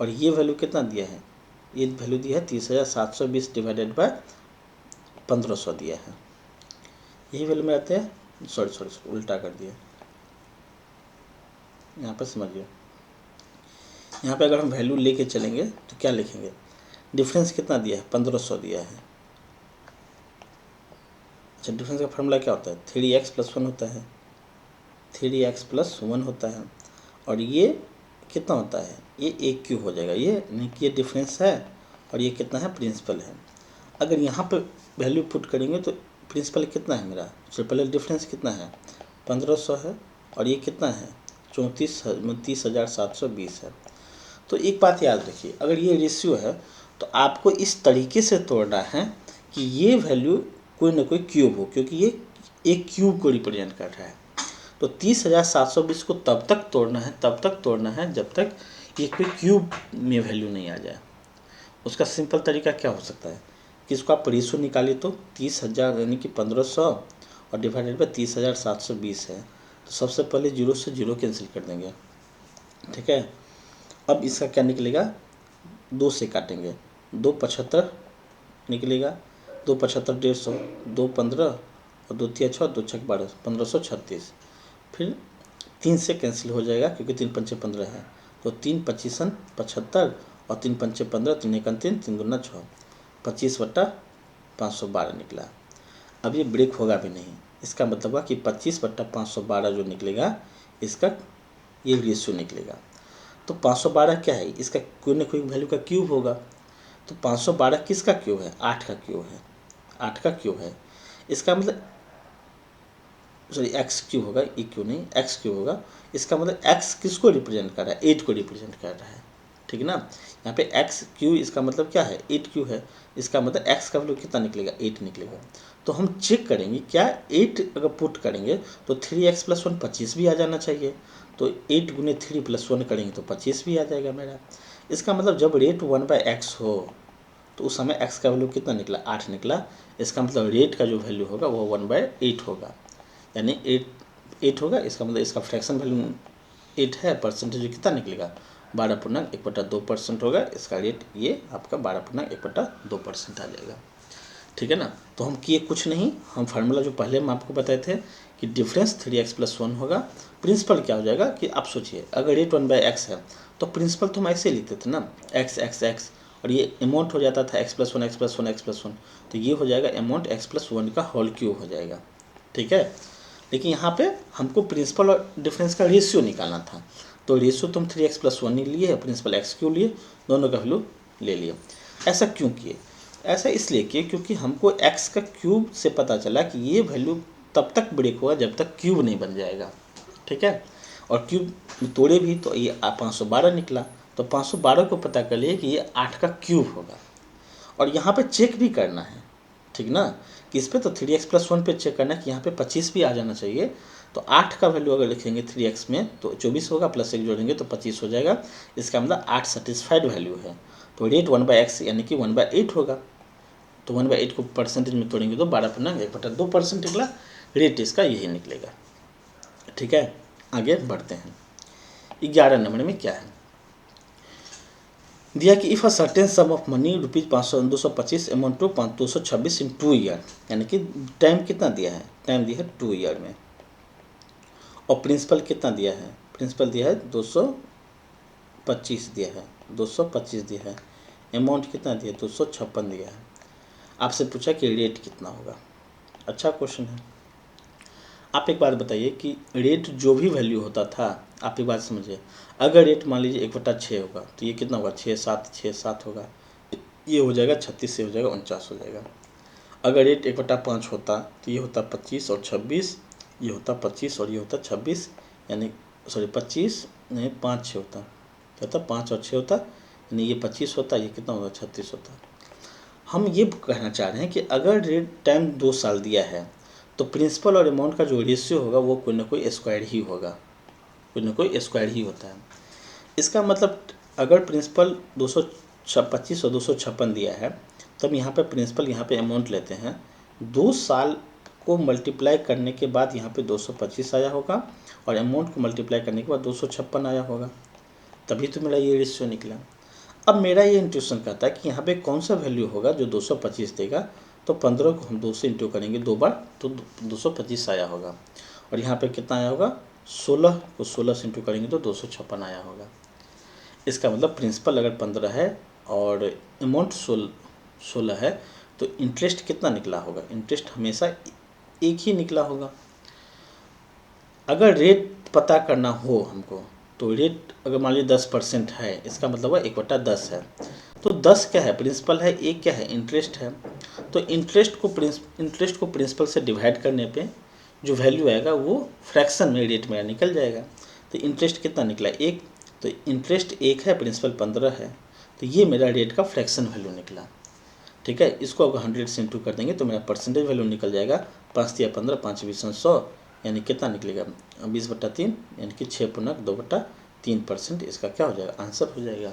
और ये वैल्यू कितना दिया है, ये वैल्यू दिया है 30,720 डिवाइडेड बाय 1500 दिया है, यही वैल्यू में आते हैं। सॉरी उल्टा कर दिया, यहाँ पर समझिए, यहाँ पे अगर हम वैल्यू लेके चलेंगे तो क्या लिखेंगे, डिफरेंस कितना दिया है 1500 दिया है। अच्छा, डिफरेंस का फार्मूला क्या होता है 3x + 1 होता है, 3x + 1 होता है, और ये कितना होता है, ये AQ हो जाएगा, ये नहीं कि ये डिफरेंस है और ये कितना है प्रिंसिपल है। अगर यहाँ पे वैल्यू पुट करेंगे तो प्रिंसिपल कितना है मेरा, सबसे पहले डिफरेंस कितना है 1500 है, और ये कितना है 30,720 है। तो एक बात याद रखिए, अगर ये रेशियो है तो आपको इस तरीके से तोड़ना है कि ये वैल्यू कोई ना कोई क्यूब हो, क्योंकि ये एक क्यूब को रिप्रेजेंट कर रहा है। तो 30,720 को तब तक तोड़ना है जब तक ये कोई क्यूब में वैल्यू नहीं आ जाए। उसका सिंपल तरीका क्या हो सकता है कि इसको आप रेशियो निकालिए, तो 30,000 यानी कि 1500 और डिवाइडेड बाय 30,720 है, तो सबसे पहले 0 से 0 कैंसिल कर देंगे, ठीक है। अब इसका क्या निकलेगा, 2 से काटेंगे, 2 75 निकलेगा, 2 75 150, 2 15 और 2 3 6 2 6 12 1536, फिर 3 से कैंसिल हो जाएगा क्योंकि 3 पंचे 15 है, तो 3 25 75 और 3 पंचे 15, 3 1 3 3 2 6, 25/512 निकला। अब ये ब्रेक होगा भी नहीं, इसका मतलब हुआ कि 25/512 जो निकलेगा इसका ये रेशियो निकलेगा। तो 512 क्या है, इसका कोई ना कोई वैल्यू का क्यूब होगा, तो 512 किसका क्यूब है, 8 का क्यूब है, 8 का क्यूब है। इसका मतलब सॉरी एक्स क्यूब होगा, ई क्यू नहीं, एक्स क्यूब होगा। इसका मतलब एक्स किसको रिप्रेजेंट कर रहा है, 8 को रिप्रेजेंट कर रहा है, ठीक है ना। यहाँ पे एक्स क्यू इसका मतलब क्या है 8 क्यू है, इसका मतलब एक्स का वैल्यू कितना निकलेगा 8 निकलेगा। तो हम चेक करेंगे क्या 8 अगर पुट करेंगे तो 3x + 1 25 भी आ जाना चाहिए, तो 8 × 3 + 1 करेंगे तो 25 भी आ जाएगा मेरा। इसका मतलब जब रेट 1/x हो तो उस समय x का वैल्यू कितना निकला 8 निकला, इसका मतलब रेट का जो वैल्यू होगा वो 1/8 होगा, यानी 8 होगा। इसका मतलब इसका फ्रैक्शन वैल्यू 8 है, परसेंटेज कितना निकलेगा 12.1/2% होगा। इसका रेट ये आपका 12.1/2% आ जाएगा। ठीक है ना। तो हम किए कुछ नहीं, हम फार्मूला जो पहले हम आपको बताए थे कि डिफरेंस 3x+1 होगा। प्रिंसिपल क्या हो जाएगा कि आप सोचिए, अगर रेट 1/x है तो प्रिंसिपल तो हम ऐसे लिखते थे ना, x, और ये अमाउंट हो जाता था x+1, तो ये हो जाएगा अमाउंट x+1 का होल क्यूब हो जाएगा। ठीक है। लेकिन यहाँ पे हमको प्रिंसिपल और डिफरेंस का रेशियो निकालना था, तो रेशियो तुम 3x+1 ही लिए, प्रिंसिपल x क्यों लिए, दोनों का वैल्यू ले लिए। ऐसा क्यों किए? ऐसा इसलिए किए क्योंकि हमको x का क्यूब से पता चला कि ये वैल्यू तब तक ब्रेक होगा जब तक क्यूब नहीं बन जाएगा। ठीक है। और क्यूब तोड़े भी तो ये 512 निकला, तो 512 को पता कर लिए कि ये 8 का क्यूब होगा। और यहाँ पे चेक भी करना है, ठीक ना, कि इस पर तो 3x+1 पे चेक करना है कि यहाँ पे 25 भी आ जाना चाहिए। तो 8 का वैल्यू अगर लिखेंगे 3x में तो 24 होगा, प्लस 1 जोड़ेंगे तो 25 हो जाएगा। इसका मतलब 8 सेटिस्फाइड वैल्यू है। तो रेट 1/x यानी कि 1/8 होगा। तो 1/8 को परसेंटेज में तोड़ेंगे तो 12.1/2% निकला। रेट इसका यही निकलेगा। ठीक है, आगे बढ़ते हैं। 11 नंबर में क्या है दिया कि if a certain sum of money ₹225 amount to 226 in 2 year, यानी कि टाइम कितना दिया है, टाइम दिया है 2 ईयर में। और प्रिंसिपल कितना दिया है, प्रिंसिपल दिया है 225 दिया है, 225 दिया है। अमाउंट कितना दिया है 256 दिया है। आपसे पूछा कि रेट कितना होगा। अच्छा क्वेश्चन है। आप एक बात बताइए कि रेट जो भी वैल्यू होता था, आप एक बात समझिए, अगर रेट मान लीजिए 1/6 होगा तो ये कितना होगा 6 होगा, ये हो जाएगा 36 से हो जाएगा 49 हो जाएगा। अगर रेट 1/5 होता तो ये होता 25 और 26, ये होता 25 और ये होता 26, यानी सॉरी 25 नहीं 5 6 होता, क्या होता 5 और 6 होता, यानी ये 25 होता, ये कितना होगा 36 होता। हम ये कहना चाह रहे हैं कि अगर रेट टाइम 2 साल दिया है तो प्रिंसिपल और अमाउंट का जो रेशियो होगा वो कोई ना कोई स्क्वायर ही होगा, कोई ना कोई स्क्वायर ही होता है। इसका मतलब अगर प्रिंसिपल 225 और 256 दिया है तब यहाँ पे प्रिंसिपल यहाँ पे अमाउंट लेते हैं, 2 साल को मल्टीप्लाई करने के बाद यहाँ पे 225 आया होगा और अमाउंट को मल्टीप्लाई करने के बाद 256 आया होगा, तभी तो मेरा ये रेशियो निकला। अब मेरा ये इंट्यूशन कहता है कि यहाँ पे कौन सा वैल्यू होगा जो 225 देगा, तो 15 को हम 2 से इंटू करेंगे 2 बार तो 225 आया होगा। और यहाँ पे कितना आया होगा 16 को 16 से इंटू करेंगे तो 256 आया होगा। इसका मतलब प्रिंसिपल अगर 15 है और अमाउंट 16 है तो इंटरेस्ट कितना निकला होगा, इंटरेस्ट हमेशा एक ही निकला होगा। अगर रेट पता करना हो हमको तो रेट अगर मान लीजिए 10% है, इसका मतलब है 1/10 है, तो 10 क्या है प्रिंसिपल है, एक क्या है इंटरेस्ट है। तो इंटरेस्ट को प्रिंसिपल से डिवाइड करने पे जो वैल्यू आएगा वो फ्रैक्शन में रेट मेरा निकल जाएगा। तो इंटरेस्ट कितना निकला 1, तो इंटरेस्ट 1 है, प्रिंसिपल 15 है, तो ये मेरा रेट का फ्रैक्शन वैल्यू निकला। ठीक है, इसको अगर 100 से इंटू कर देंगे तो मेरा परसेंटेज वैल्यू निकल जाएगा 5 या 15, 5 20 100, यानी कितना निकलेगा 20/3, यानी कि 6.2/3%। इसका क्या हो जाएगा आंसर हो जाएगा।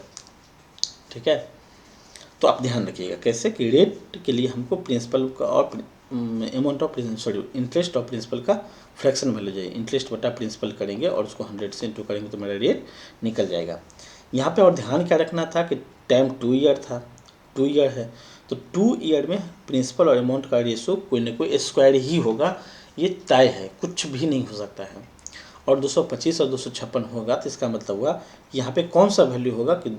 ठीक है, तो आप ध्यान रखिएगा कैसे कि रेट के लिए हमको प्रिंसिपल का और अमाउंट ऑफ इंटरेस्ट और प्रिंसिपल का फ्रैक्शन वैल्यू चाहिए। इंटरेस्ट बटा प्रिंसिपल करेंगे और उसको 100 से इंटू करेंगे तो मेरा रेट निकल जाएगा। यहाँ पे और ध्यान क्या रखना था कि टाइम 2 ईयर था, 2 ईयर है, तो 2 ईयर में प्रिंसिपल और अमाउंट का रेशियो कोई ना कोई स्क्वायर ही होगा, ये तय है, कुछ भी नहीं हो सकता है। और 225 और 256 होगा तो इसका मतलब हुआ कि यहाँ पे कौन सा वैल्यू होगा कि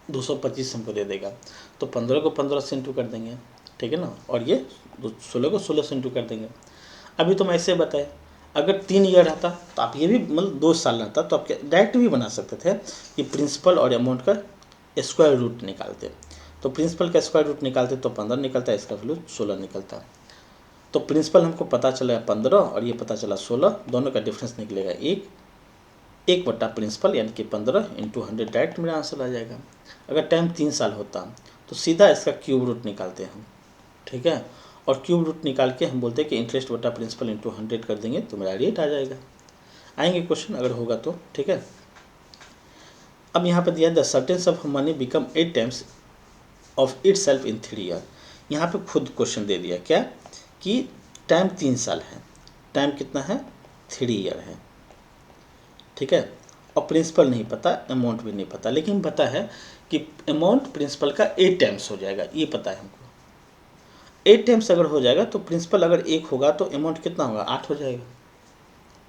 225 हमको दे देगा, तो 15 को 15 से इंटू कर देंगे, ठीक है ना, और ये 16 को 16 से इंटू कर देंगे। अभी तो मैं ऐसे बताए अगर 3 ईयर रहता तो आप ये भी मतलब 2 साल रहता तो आप डायरेक्ट भी बना सकते थे कि प्रिंसिपल और अमाउंट का स्क्वायर रूट निकालते, तो प्रिंसिपल का स्क्वायर रूट निकालते तो 15 निकलता, इसका वैल्यू 16 निकलता। तो प्रिंसिपल हमको पता चला 15 और ये पता चला 16, दोनों का डिफरेंस निकलेगा 1 बटा प्रिंसिपल यानी कि 15 इंटू 100, डायरेक्ट मेरा आंसर आ जाएगा। अगर टाइम 3 साल होता तो सीधा इसका क्यूब रूट निकालते हम, ठीक है, और क्यूब रूट निकाल के हम बोलते हैं कि इंटरेस्ट बटा प्रिंसिपल इंटू 100 कर देंगे तो मेरा रेट आ जाएगा। आएंगे क्वेश्चन अगर होगा तो, ठीक है। अब यहाँ पे दिया the certain of money become 8 times of it self in 3 year. यहाँ पे खुद क्वेश्चन दे दिया क्या कि टाइम 3 साल है, टाइम कितना है 3 ईयर है, ठीक है, और प्रिंसिपल नहीं पता, अमाउंट भी नहीं पता, लेकिन पता है कि अमाउंट प्रिंसिपल का 8 टाइम्स हो जाएगा, ये पता है हमको। 8 टाइम्स अगर हो जाएगा तो प्रिंसिपल अगर 1 होगा तो अमाउंट कितना होगा, 8 हो जाएगा,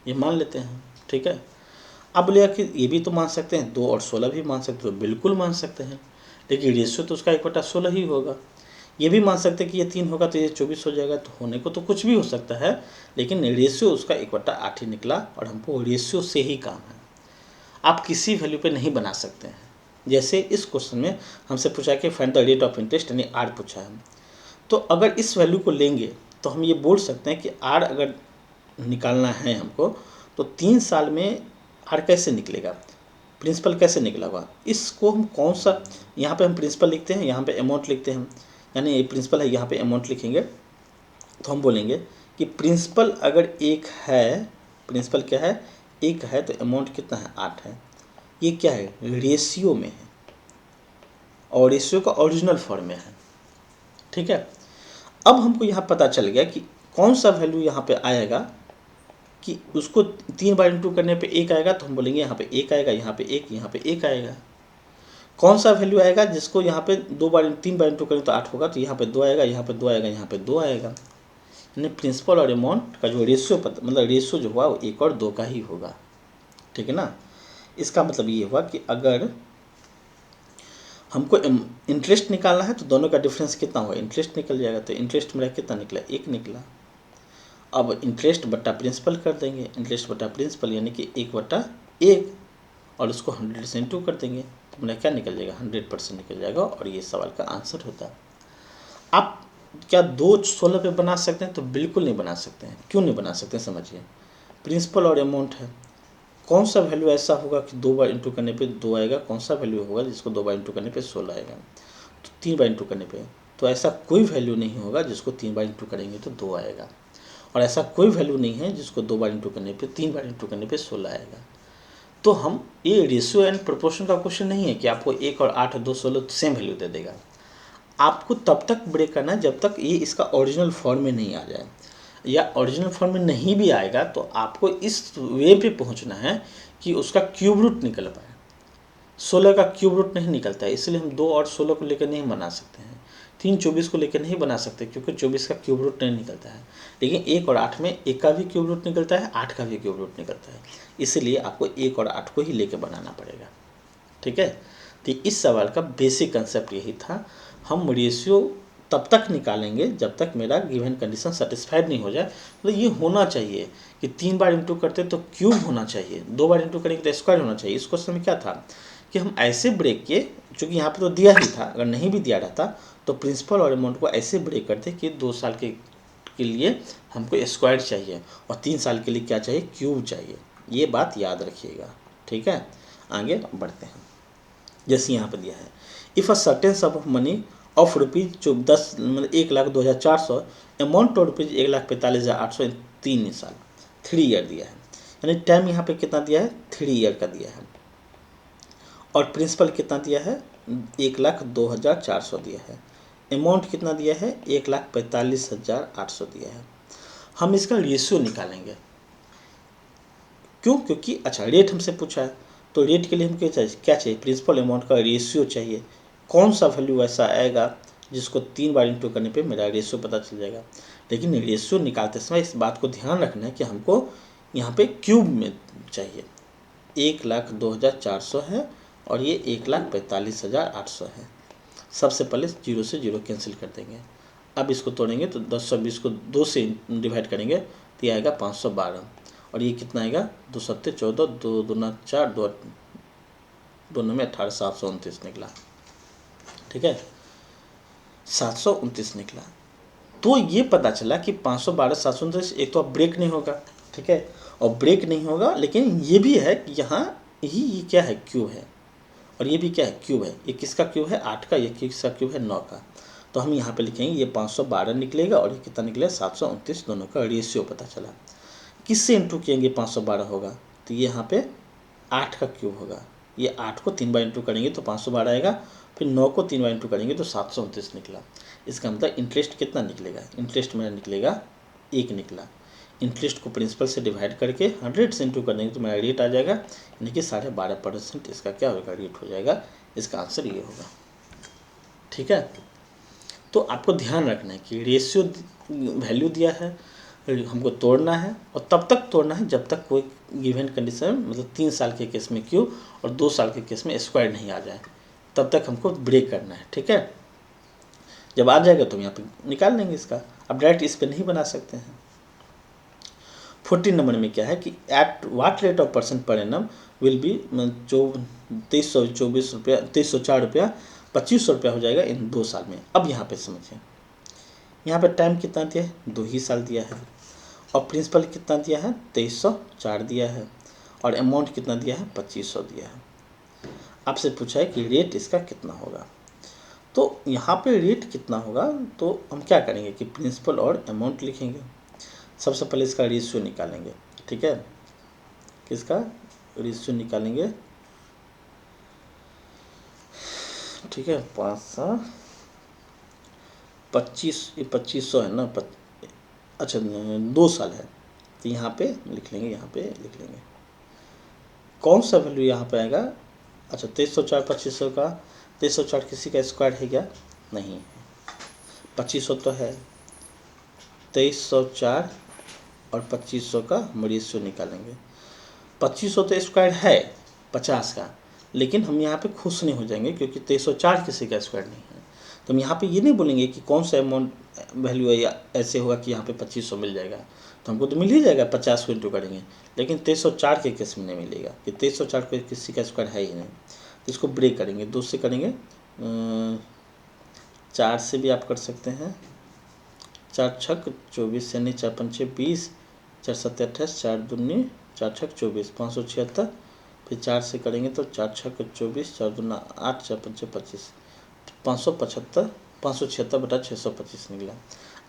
ये मान लेते हैं, ठीक है। अब बोलिए कि ये भी तो मान सकते हैं, 2 और 16 भी मान सकते हो, बिल्कुल मान सकते हैं, लेकिन रेशियो तो उसका 1/16 ही होगा। ये भी मान सकते हैं कि ये 3 होगा तो ये 24 हो जाएगा, तो होने को तो कुछ भी हो सकता है, लेकिन रेशियो उसका 1/8 ही निकला, और हमको रेशियो से ही काम है। आप किसी वैल्यू पे नहीं बना सकते हैं। जैसे इस क्वेश्चन में हमसे पूछा है कि find the rate of interest, यानी आर पूछा है, तो अगर इस वैल्यू को लेंगे तो हम ये बोल सकते हैं कि आर अगर निकालना है हमको, तो 3 साल में आर कैसे निकलेगा, प्रिंसिपल कैसे निकला होगा। इसको हम कौन सा, यहाँ पे हम प्रिंसिपल लिखते हैं, यहाँ पे अमाउंट लिखते हैं, यानी ये प्रिंसिपल है, यहाँ पे अमाउंट लिखेंगे, तो हम बोलेंगे कि प्रिंसिपल अगर 1 है, प्रिंसिपल क्या है, 1 है, तो अमाउंट कितना है, 8 है। ये क्या है, रेशियो में है, और रेशियो का ओरिजिनल फॉर्म में है, ठीक है। अब हमको यहाँ पता चल गया कि कौन सा वैल्यू यहाँ पे आएगा, कि उसको 3 बार इंटू करने पे 1 आएगा, तो हम बोलेंगे यहाँ पे 1 आएगा, यहाँ पे 1, यहाँ पे 1 आएगा। कौन सा वैल्यू आएगा जिसको यहाँ पे 3 बार इंटू करें तो 8 होगा, तो यहाँ पे 2 आएगा, यहाँ पे 2 आएगा, यहाँ पे 2 आएगा। यानी प्रिंसिपल और अमाउंट का जो रेशियो मतलब रेशियो जो हुआ वो 1 और 2 का ही होगा, ठीक है ना। इसका मतलब ये हुआ कि अगर हमको इंटरेस्ट निकालना है तो दोनों का डिफरेंस कितना होगा, इंटरेस्ट निकल जाएगा, तो इंटरेस्ट मेरा कितना निकला, 1 निकला। अब इंटरेस्ट बट्टा प्रिंसिपल कर देंगे, इंटरेस्ट बट्टा प्रिंसिपल यानी कि 1/1, और उसको 100 से इंटू कर देंगे, तो मेरा क्या निकल जाएगा, 100% निकल जाएगा, और ये सवाल का आंसर होता है। आप क्या 2 16 पे बना सकते हैं, तो बिल्कुल नहीं बना सकते हैं। क्यों नहीं बना सकते, समझिए, प्रिंसिपल और अमाउंट है, कौन सा वैल्यू ऐसा होगा कि 2 बार इंटू करने पे 2 आएगा, कौन सा वैल्यू होगा जिसको 2 बार इंटू करने पे 16 आएगा, तो 3 बार इंटू करने पे, तो ऐसा कोई वैल्यू नहीं होगा जिसको 3 बार इंटू करेंगे तो 2 आएगा, और ऐसा कोई वैल्यू नहीं है जिसको 2 बार इंटू करने पे 3 बार इंटू करने पे 16 आएगा। तो हम ये रेशियो एंड प्रोपोर्शन का क्वेश्चन नहीं है कि आपको 1 और 8 और 2 16 सेम वैल्यू दे देगा। आपको तब तक ब्रेक करना है जब तक ये इसका ओरिजिनल फॉर्म में नहीं आ जाए, या ओरिजिनल फॉर्म में नहीं भी आएगा तो आपको इस वे पे पहुंचना है कि उसका क्यूब रूट निकल पाए। 16 का क्यूब रूट नहीं निकलता है, इसलिए हम 2 और 16 को लेकर नहीं बना सकते हैं, 3 24 को लेकर नहीं बना सकते, क्योंकि 24 का क्यूब रूट नहीं निकलता है। लेकिन 1 और 8 में 1 का भी क्यूब रूट निकलता है, 8 का भी क्यूब रूट निकलता है, इसलिए आपको 1 और 8 को ही लेकर बनाना पड़ेगा, ठीक है। तो इस सवाल का बेसिक कंसेप्ट यही था। हम रेशियो तब तक निकालेंगे जब तक मेरा गिवन कंडीशन सेटिस्फाइड नहीं हो जाए। तो ये होना चाहिए कि 3 बार इंटू करते तो क्यूब होना चाहिए, 2 बार इंटू करेंगे तो स्क्वायर होना चाहिए। इस क्वेश्चन में क्या था कि हम ऐसे ब्रेक किए, चूँकि यहाँ पे तो दिया ही था, अगर नहीं भी दिया रहता तो प्रिंसिपल और अमाउंट को ऐसे ब्रेक करते कि 2 साल के लिए हमको स्क्वायर चाहिए और 3 साल के लिए क्या चाहिए, क्यूब चाहिए। ये बात याद रखिएगा, ठीक है। आगे बढ़ते हैं। जैसे यहाँ पर दिया है, if a certain sum of money of rupees जो 10 मतलब 1,02,400 अमाउंट ऑफ रुपीज़ 1,45,800 इन 3 साल 3 ईयर दिया है, यानी टाइम यहाँ पे कितना दिया है, 3 ईयर का दिया है, और प्रिंसिपल कितना दिया है, 1,02,400 दिया है, अमाउंट कितना दिया है, 1,45,800 दिया है। हम इसका रेशियो निकालेंगे, क्यों, क्योंकि अच्छा रेट हमसे पूछा है, तो रेट के लिए हम क्या चाहिए, प्रिंसिपल अमाउंट का रेशियो चाहिए। कौन सा वैल्यू ऐसा आएगा जिसको 3 बार इंटू करने पे मेरा रेशियो पता चल जाएगा। लेकिन रेशियो निकालते समय इस बात को ध्यान रखना है कि हमको यहाँ पे क्यूब में चाहिए। 1,02,400 है और ये 1,45,800 है। सबसे पहले 0 से 0 कैंसिल कर देंगे। अब इसको तोड़ेंगे तो 1020 को 2 से डिवाइड करेंगे तो ये आएगा 512, और ये कितना आएगा, 2 सत्ते 14, 2 दूना 4, 2 में 18, 729 निकला, ठीक है, 729 निकला। तो ये पता चला कि 512 729, एक तो अब ब्रेक नहीं होगा, ठीक है, और ब्रेक नहीं होगा, लेकिन ये भी है कि यहाँ ये क्या है, क्यूब है, और ये भी क्या है, क्यूब है। ये किसका क्यूब है, 8 का, ये किसका क्यूब है, 9 का। तो हम यहाँ पे लिखेंगे ये 512 निकलेगा और ये कितना निकलेगा, 729, दोनों का रेशियो पता चला। किससे इंटू किएंगे 512 होगा, तो ये यहाँ पे 8 का क्यूब होगा, ये 8 को 3 बार इंटू करेंगे तो 512 आएगा, फिर 9 को 3 बार इंटू करेंगे तो 729 निकला। इसका मतलब इंटरेस्ट कितना निकलेगा, इंटरेस्ट मेरा निकलेगा 1 निकला। इंटरेस्ट को प्रिंसिपल से डिवाइड करके 100 से इंटू कर देंगे तो मेरा रेट आ जाएगा, यानी कि 12.5% इसका क्या होगा, रेट हो जाएगा। इसका आंसर ये होगा। ठीक है, तो आपको ध्यान रखना है कि रेशियो वैल्यू दिया है, हमको तोड़ना है और तब तक तोड़ना है जब तक कोई गिवन कंडीशन, मतलब 3 साल के केस में क्यू और 2 साल के केस में स्क्वायर नहीं आ जाए, तब तक हमको ब्रेक करना है। ठीक है, जब आ जाएगा तो यहाँ पे निकाल लेंगे इसका। अब डायरेक्ट इस पर नहीं बना सकते हैं। 14 नंबर में क्या है कि at what rate of percent per annum will be, जो 2324 रुपया, 2304 रुपया 2500 रुपया हो जाएगा इन 2 साल में। अब यहाँ पे समझिए, यहाँ पे टाइम कितना दिया है, 2 ही साल दिया है, और प्रिंसिपल कितना दिया है, 2304 दिया है, और अमाउंट कितना दिया है, 2500 दिया है। आपसे पूछा है कि रेट इसका कितना होगा, तो यहाँ पे रेट कितना होगा, तो हम क्या करेंगे कि प्रिंसिपल और अमाउंट लिखेंगे। सबसे पहले इसका रेशियो निकालेंगे। ठीक है, किसका रेशियो निकालेंगे। ठीक है, 2500 है ना, अच्छा 2 साल है, तो यहाँ पे लिख लेंगे, यहाँ पे लिख लेंगे। कौन सा वैल्यू यहाँ पे आएगा, अच्छा 2304 2500 का, 2304 किसी का स्क्वायर है क्या, नहीं है। 2500 तो है, 2304 और 2500 का रेशियो निकालेंगे। 2500 तो स्क्वायर है 50 का, लेकिन हम यहाँ पे खुश नहीं हो जाएंगे क्योंकि 2304 किसी का स्क्वायर नहीं है। तो हम यहाँ पे ये नहीं बोलेंगे कि कौन सा अमाउंट वैल्यू है, या ऐसे होगा कि यहाँ पे 2500 मिल जाएगा, तो हमको तो मिल ही जाएगा 50 को इंटू करेंगे, लेकिन 2304 के केस में नहीं मिलेगा कि 2304 को किसी का स्क्वायर है ही नहीं। तो इसको ब्रेक करेंगे, 2 से करेंगे, 4 से भी आप कर सकते हैं, 4 छक 24 यानी 4 पंचे 20, 4 सत्ते 28, 4 दूनी 4 छक 24, 576। फिर 4 से करेंगे तो 4 छक 24, 4 दूना 8, 4 पंचे 25, 575, 576/625 निकला।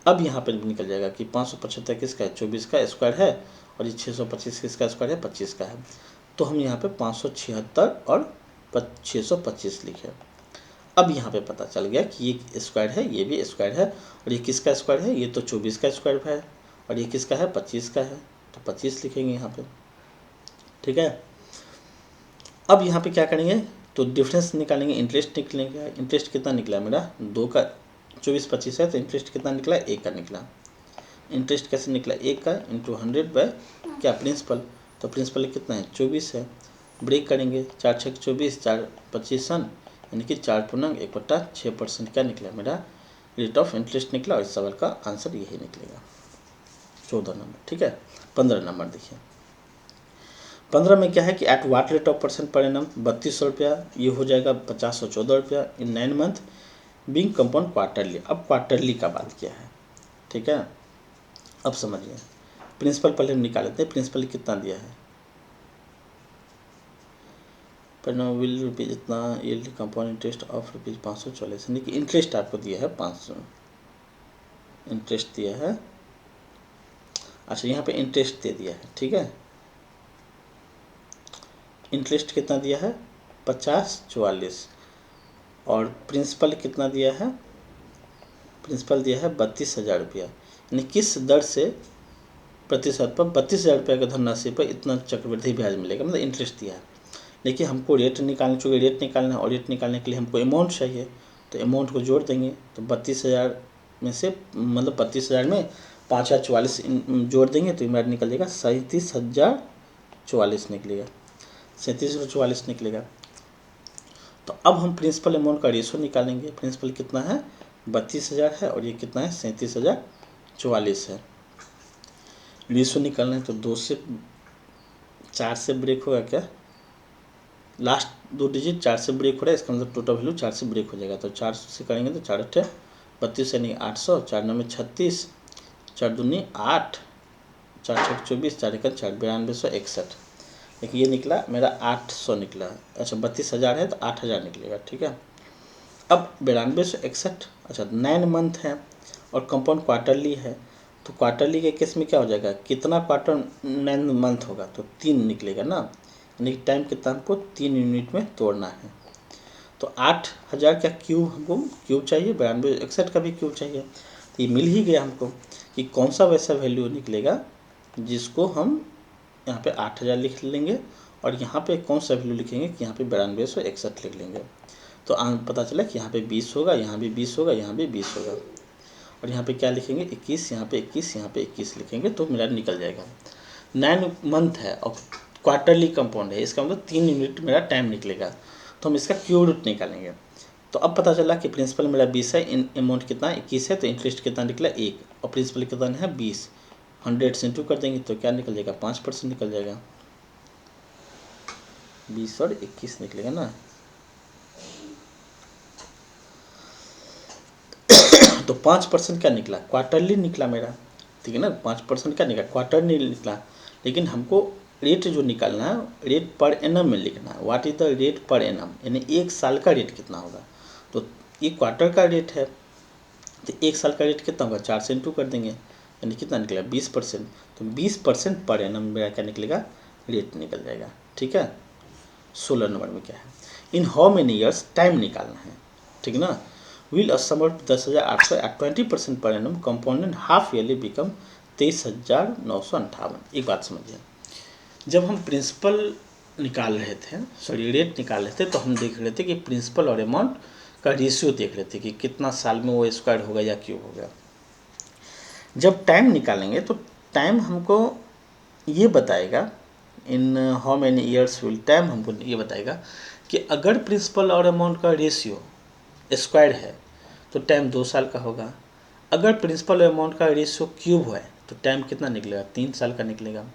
अब यहाँ पर निकल जाएगा कि 575 किसका है, 24 का स्क्वायर है, और ये 625 किसका स्क्वायर है, 25 का है। तो हम यहाँ पे 576 और 625 लिखे। अब यहाँ पे पता चल गया कि ये स्क्वायर है, ये भी स्क्वायर है, और ये किसका स्क्वायर है, ये तो 24 का स्क्वायर है, और ये किसका है, 25 का है, तो 25 लिखेंगे यहाँ पे। ठीक है, अब यहाँ पे क्या करेंगे, तो डिफरेंस निकालेंगे, इंटरेस्ट निकलेंगे। इंटरेस्ट कितना निकला मेरा, 2 का 24 25 है, तो इंटरेस्ट कितना निकला, 1 का निकला। इंटरेस्ट कैसे निकला, 1 का इंटू 100 बाय क्या, प्रिंसिपल, तो प्रिंसिपल कितना है, 24 है। ब्रेक करेंगे, 4 छक 24, 4 25 यानी कि 4.1/6% क्या निकला मेरा, रेट ऑफ इंटरेस्ट निकला, और इस सवाल का आंसर यही निकलेगा, 14 नंबर। ठीक है, 15 नंबर देखिए। 15 में क्या है कि at what rate of percent per annum 3200 रुपया, ये हो जाएगा 5014 रुपया in 9 month being compounded quarterly. अब क्वार्टरली का बात किया है। ठीक है, अब समझिए, प्रिंसिपल पहले हम निकाल लेते हैं। प्रिंसिपल कितना दिया है, पर नो विल रुपीज इतना, yearly compound interest of rupees 544, यानी कि इंटरेस्ट आपको दिया है 500, इंटरेस्ट दिया है। अच्छा, यहाँ पे इंटरेस्ट दे दिया है। ठीक है, इंटरेस्ट कितना दिया है, 5044, और प्रिंसिपल कितना दिया है, प्रिंसिपल दिया है 32,000 रुपया, यानी किस दर से प्रतिशत पर 32,000 रुपये का धनराशि पर इतना चक्रवृद्धि ब्याज मिलेगा, मतलब इंटरेस्ट दिया है। लेकिन हमको रेट निकालने, चूँकि रेट निकालना है, और रेट निकालने के लिए हमको अमाउंट चाहिए, तो अमाउंट को जोड़ देंगे, तो 32,000 में से, मतलब 32,000 में 5,044 जोड़ देंगे तो मेरा निकल जाएगा 37,044 निकलेगा, 37,044 निकलेगा। तो अब हम प्रिंसिपल अमाउंट का रेशो निकालेंगे। प्रिंसिपल कितना है, 32,000 है, और ये कितना है, 37,044 है। रेशो निकालना है तो 2 से 4 से ब्रेक होगा क्या, लास्ट 2 डिजिट 4 से ब्रेक हो रहा है, इसका मतलब टोटल वैल्यू 4 से ब्रेक हो जाएगा। तो 4 से करेंगे तो 4 8 32 यानी 800, 4 9 में 36, 4 दूनी 8, 4 6 24, 4 1 4 9261, देखिए ये निकला मेरा 800 निकला। अच्छा 32,000 है तो 8,000 निकलेगा। ठीक है, अब 9261, अच्छा 9 मंथ है और कंपाउंड क्वार्टरली है, तो क्वार्टरली के केस में क्या हो जाएगा, कितना क्वार्टर 9 मंथ होगा, तो 3 निकलेगा ना, यानी कि टाइम कितना हमको 3 यूनिट में तोड़ना है। तो 8,000 का क्यूब, हमको क्यूब चाहिए, 9261 का भी क्यूब चाहिए, तो ये मिल ही गया हमको कि कौन सा वैसा वैल्यू निकलेगा जिसको हम यहाँ पे 8000 लिख लेंगे और यहाँ पे कौन सा वैल्यू लिखेंगे कि यहाँ पे 9261 लिख लेंगे। तो पता चला कि यहाँ पे 20 होगा, यहाँ भी 20 होगा, यहाँ भी 20 होगा। और यहाँ पे क्या लिखेंगे 21, यहाँ पे 21, यहाँ पे 21 लिखेंगे तो मेरा निकल जाएगा। 9 मंथ है और क्वार्टरली कंपाउंड है, इसका मतलब 3 यूनिट मेरा टाइम निकलेगा। तो हम इसका क्यूब रूट निकालेंगे। तो अब पता चला कि प्रिंसिपल मेरा 20 है, इन अमाउंट कितना 21 है, तो इंटरेस्ट कितना निकला 1 और प्रिंसिपल कितना है 20। 100 से इंटू कर देंगे तो क्या निकल जाएगा 5% निकल जाएगा। 20 और 21 निकलेगा ना। तो 5% क्या निकला क्वार्टरली निकला मेरा, ठीक है ना। 5% क्या निकला क्वार्टरली निकला। लेकिन हमको रेट जो निकालना है रेट पर एनम में लिखना है। What is the rate per annum, यानी एक साल का रेट कितना होगा। तो ये क्वार्टर का रेट है तो एक साल का रेट कितना होगा 4 से इंटू कर देंगे, यानी कितना निकला 20%। तो 20% पर एनम मेरा क्या निकलेगा रेट निकल जाएगा। ठीक है। 16 नंबर में क्या है, in how many years time निकालना है, ठीक है ना। Will a sum of 10,800 at 20% per annum compounded half yearly become 23,958। एक बात समझिए, जब हम प्रिंसिपल निकाल रहे थे, सॉरी रेट निकाल रहे थे, तो हम देख रहे थे कि प्रिंसिपल और अमाउंट का रेशियो देख रहे थे कि कितना साल में वो स्क्वायर होगा या क्यूब होगा। जब टाइम निकालेंगे तो टाइम हमको ये बताएगा, in how many years will time हमको ये बताएगा कि अगर प्रिंसिपल और अमाउंट का रेशियो स्क्वायर है तो टाइम 2 साल का होगा। अगर प्रिंसिपल और अमाउंट का रेशियो क्यूब है तो टाइम कितना निकलेगा 3 साल का निकलेगा।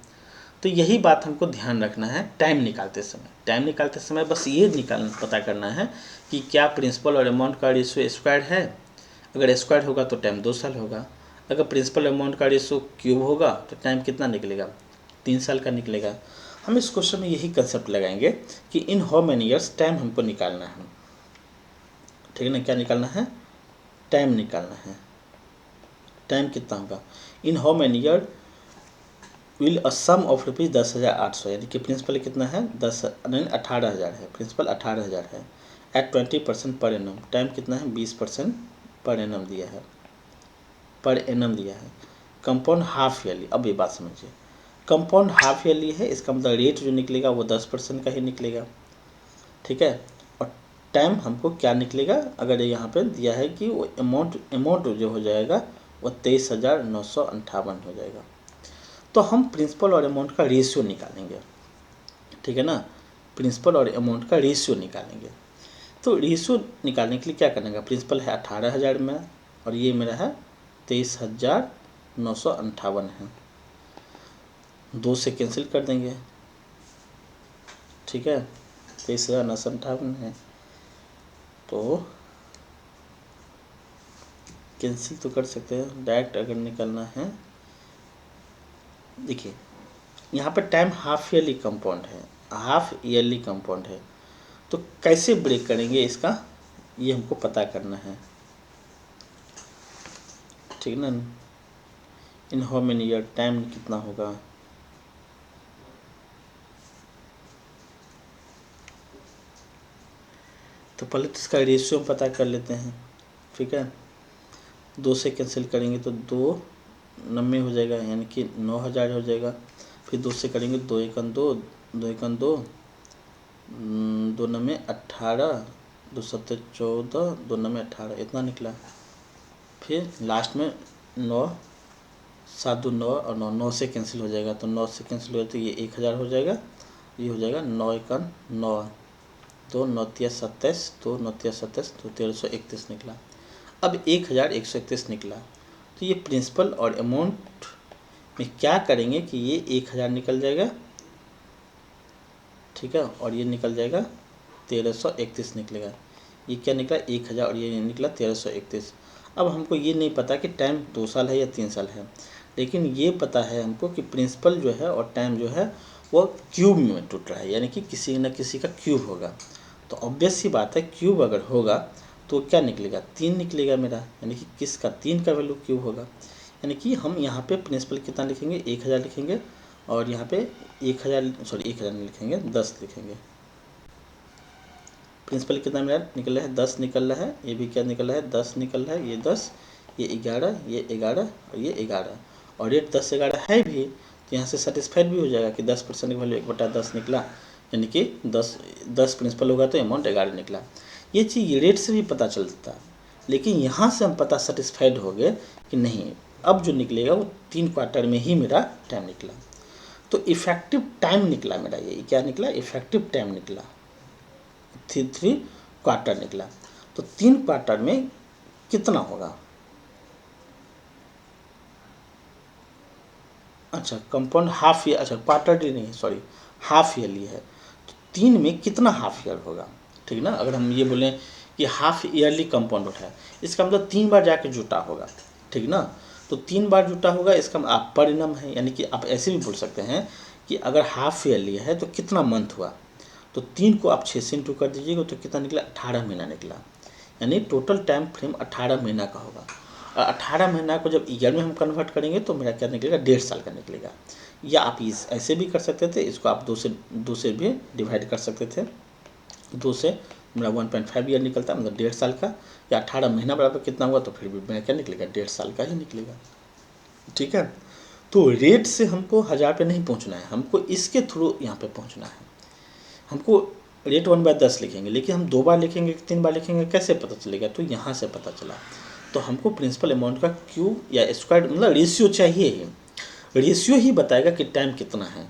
तो यही बात हमको ध्यान रखना है टाइम निकालते समय। टाइम निकालते समय बस ये पता करना है कि क्या प्रिंसिपल और अमाउंट का रेशियो स्क्वायर है। अगर स्क्वायर होगा तो टाइम 2 साल होगा। अगर प्रिंसिपल अमाउंट का रेशियो क्यूब होगा तो टाइम कितना निकलेगा 3 साल का निकलेगा। हम इस क्वेश्चन में यही कंसेप्ट लगाएंगे कि इन हाउ मेनी ईयर्स टाइम हमको निकालना है, ठीक है ना। क्या निकालना है टाइम निकालना है। टाइम कितना होगा in how many year will a sum of rupees 10,800, यानी कि प्रिंसिपल कितना है 18,000 है, प्रिंसिपल 18,000 है एट 20% पर एनम। टाइम कितना है 20% पर एनम दिया है, पर एनम दिया है। कंपाउंड हाफ ईयरली, अब ये बात समझिए, कंपाउंड हाफ ईयरली है, इसका मतलब रेट जो निकलेगा वो 10% का ही निकलेगा, ठीक है। और टाइम हमको क्या निकलेगा, अगर यहाँ पे दिया है कि वो अमाउंट जो हो जाएगा वो 23,958 हो जाएगा। तो हम प्रिंसिपल और अमाउंट का रेशियो निकालेंगे, ठीक है ना। प्रिंसिपल और अमाउंट का रेशियो निकालेंगे। तो रेशियो निकालने के लिए क्या करना है, प्रिंसिपल है 18,000 में और ये मेरा है 23,958 है। 2 से कैंसिल कर देंगे, ठीक है। 23,958 है तो कैंसिल तो कर सकते हैं, डायरेक्ट अगर निकलना है। देखिए यहाँ पर टाइम हाफ ईयरली कंपाउंड है, हाफ ईयरली कंपाउंड है, तो कैसे ब्रेक करेंगे इसका ये हमको पता करना है, ठीक है ना। In how many year time कितना होगा, तो पहले तो इसका रेशियो पता कर लेते हैं, ठीक है। 2 से कैंसिल करेंगे तो 2 90 हो जाएगा, यानी कि 9,000 हो जाएगा। फिर 2 से करेंगे 2 एकन 2, 2 एकन 2, 2 9 18, 2 7 14, 2 9 18, इतना निकला। फिर लास्ट में 9 7 2 9 और 9 9 से कैंसिल हो जाएगा, तो 9 से कैंसिल हो जाए तो ये 1,000 हो जाएगा, ये हो जाएगा 9 एकन 9, 2 9 3 27, 2 9 3 27, तो 1331 निकला। अब 1,131 निकला तो ये प्रिंसिपल और अमाउंट में क्या करेंगे कि ये 1,000 निकल जाएगा, ठीक है, और ये निकल जाएगा 1331 निकलेगा। ये क्या निकला 1,000 और ये निकला 1331। अब हमको ये नहीं पता कि टाइम 2 साल है या 3 साल है, लेकिन ये पता है हमको कि प्रिंसिपल जो है और टाइम जो है वो क्यूब में टूट रहा है, यानी कि किसी न किसी का क्यूब होगा। तो ऑब्वियस सी बात है क्यूब अगर होगा तो क्या निकलेगा 3 निकलेगा मेरा, यानी कि किसका 3 का वैल्यू क्यूब होगा। यानी कि हम यहाँ पे प्रिंसिपल कितना लिखेंगे 1,000 लिखेंगे और यहाँ पे 1,000 सॉरी 1,000 नहीं लिखेंगे 10 लिखेंगे। प्रिंसिपल कितना मेरा निकल रहा है 10 निकल रहा है, ये भी क्या निकल रहा है 10 निकल रहा है, ये 10, ये 11, ये 11 और ये 11 और रेट 10 11 है भी, तो यहाँ से सेटिस्फाइड भी हो जाएगा कि 10% की वैल्यू 1/10 निकला, यानी कि 10 प्रिंसिपल होगा तो अमाउंट 11 निकला। ये चीज़ रेट से भी पता चलता, लेकिन यहाँ से हम पता सेटिस्फाइड हो गए कि नहीं, अब जो निकलेगा वो 3 क्वार्टर में ही मेरा टाइम निकला। तो इफेक्टिव टाइम निकला मेरा, ये क्या निकला, इफेक्टिव टाइम निकला, 3 क्वार्टर निकला। तो 3 क्वार्टर में कितना होगा, अच्छा कंपाउंड हाफ ईयर, अच्छा क्वार्टरली नहीं सॉरी हाफ ईयरली है, तो 3 में कितना हाफ ईयर होगा, ठीक ना। अगर हम ये बोलें कि हाफ ईयरली कंपाउंड उठाए, इसका मतलब 3 बार जाके जुटा होगा, ठीक ना। तो 3 बार जुटा होगा, इसका आप परिणाम है, यानी कि आप ऐसे भी बोल सकते हैं कि अगर हाफ ईयरली है तो कितना मंथ हुआ, तो 3 को आप 6 से इंटू कर दीजिएगा तो कितना निकला, 18 महीना निकला, यानी टोटल टाइम फ्रेम 18 महीना का होगा। और 18 महीना को जब ईयर में हम कन्वर्ट करेंगे तो मेरा क्या निकलेगा, 1.5 साल का निकलेगा। या आप इस ऐसे भी कर सकते थे, इसको आप 2 से भी डिवाइड कर सकते थे, 2 से मेरा 1.5 ईयर निकलता, मतलब 1.5 साल का, या 18 महीना बराबर कितना हुआ, तो फिर भी मेरा क्या निकलेगा, 1.5 साल का ही निकलेगा, ठीक है। तो रेट से हमको 1000 पे नहीं पहुंचना है, हमको इसके थ्रू यहाँ पे पहुंचना है। हमको रेट 1/10 लिखेंगे, लेकिन हम 2 बार लिखेंगे 3 बार लिखेंगे, कैसे पता चलेगा, तो यहाँ से पता चला। तो हमको प्रिंसिपल अमाउंट का क्यूब या स्क्वायर मतलब रेशियो चाहिए ही, रेशियो ही बताएगा कि टाइम कितना है।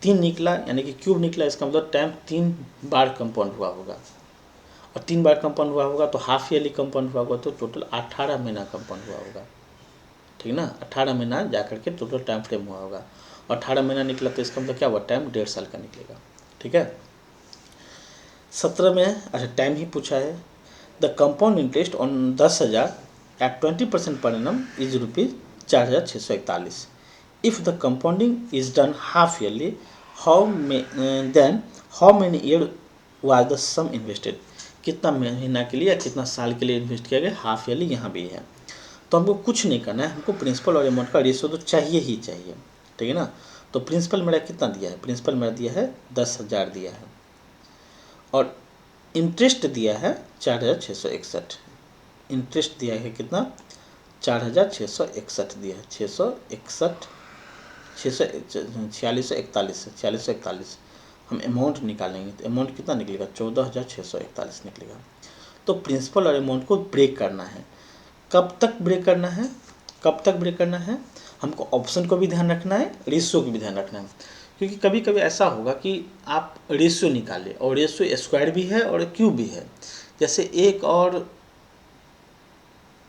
3 निकला यानी कि क्यूब निकला, इसका मतलब टाइम 3 बार कंपाउंड हुआ होगा, और 3 बार कंपाउंड हुआ होगा तो हाफ ईयरली कंपाउंड हुआ होगा, तो टोटल 18 महीना कंपाउंड हुआ होगा, ठीक ना। 18 महीना जा करके टोटल टाइम फ्रेम हुआ होगा, और 18 महीना निकला तो इसका मतलब क्या हुआ, टाइम 1.5 साल का निकलेगा, ठीक है। 17 में अच्छा टाइम ही पूछा है, the compound interest on 10,000 at 20% per annum is ₹4,641। If the compounding is done half yearly, then how many year was the sum invested, कितना महीना के लिए या कितना साल के लिए इन्वेस्ट किया गया, हाफ ईयरली यहाँ भी है। तो हमको कुछ नहीं करना है, हमको प्रिंसिपल और अमाउंट का रेशियो तो चाहिए ही चाहिए, ठीक है ना। तो प्रिंसिपल मेरा कितना दिया है, प्रिंसिपल मेरा दिया है 10,000 दिया है, और इंटरेस्ट दिया है 4,661, इंटरेस्ट दिया है कितना, 4,661 दिया है, 661 4641 हम अमाउंट निकालेंगे तो अमाउंट कितना निकलेगा, 14,641 निकलेगा। तो प्रिंसिपल और अमाउंट को ब्रेक करना है, कब तक ब्रेक करना है, कब तक ब्रेक करना है, हमको ऑप्शन को भी ध्यान रखना है, रेशियो को भी ध्यान रखना है। क्योंकि कभी कभी ऐसा होगा कि आप रेशियो निकालें और रेशियो स्क्वायर भी है और क्यूब भी है, जैसे एक और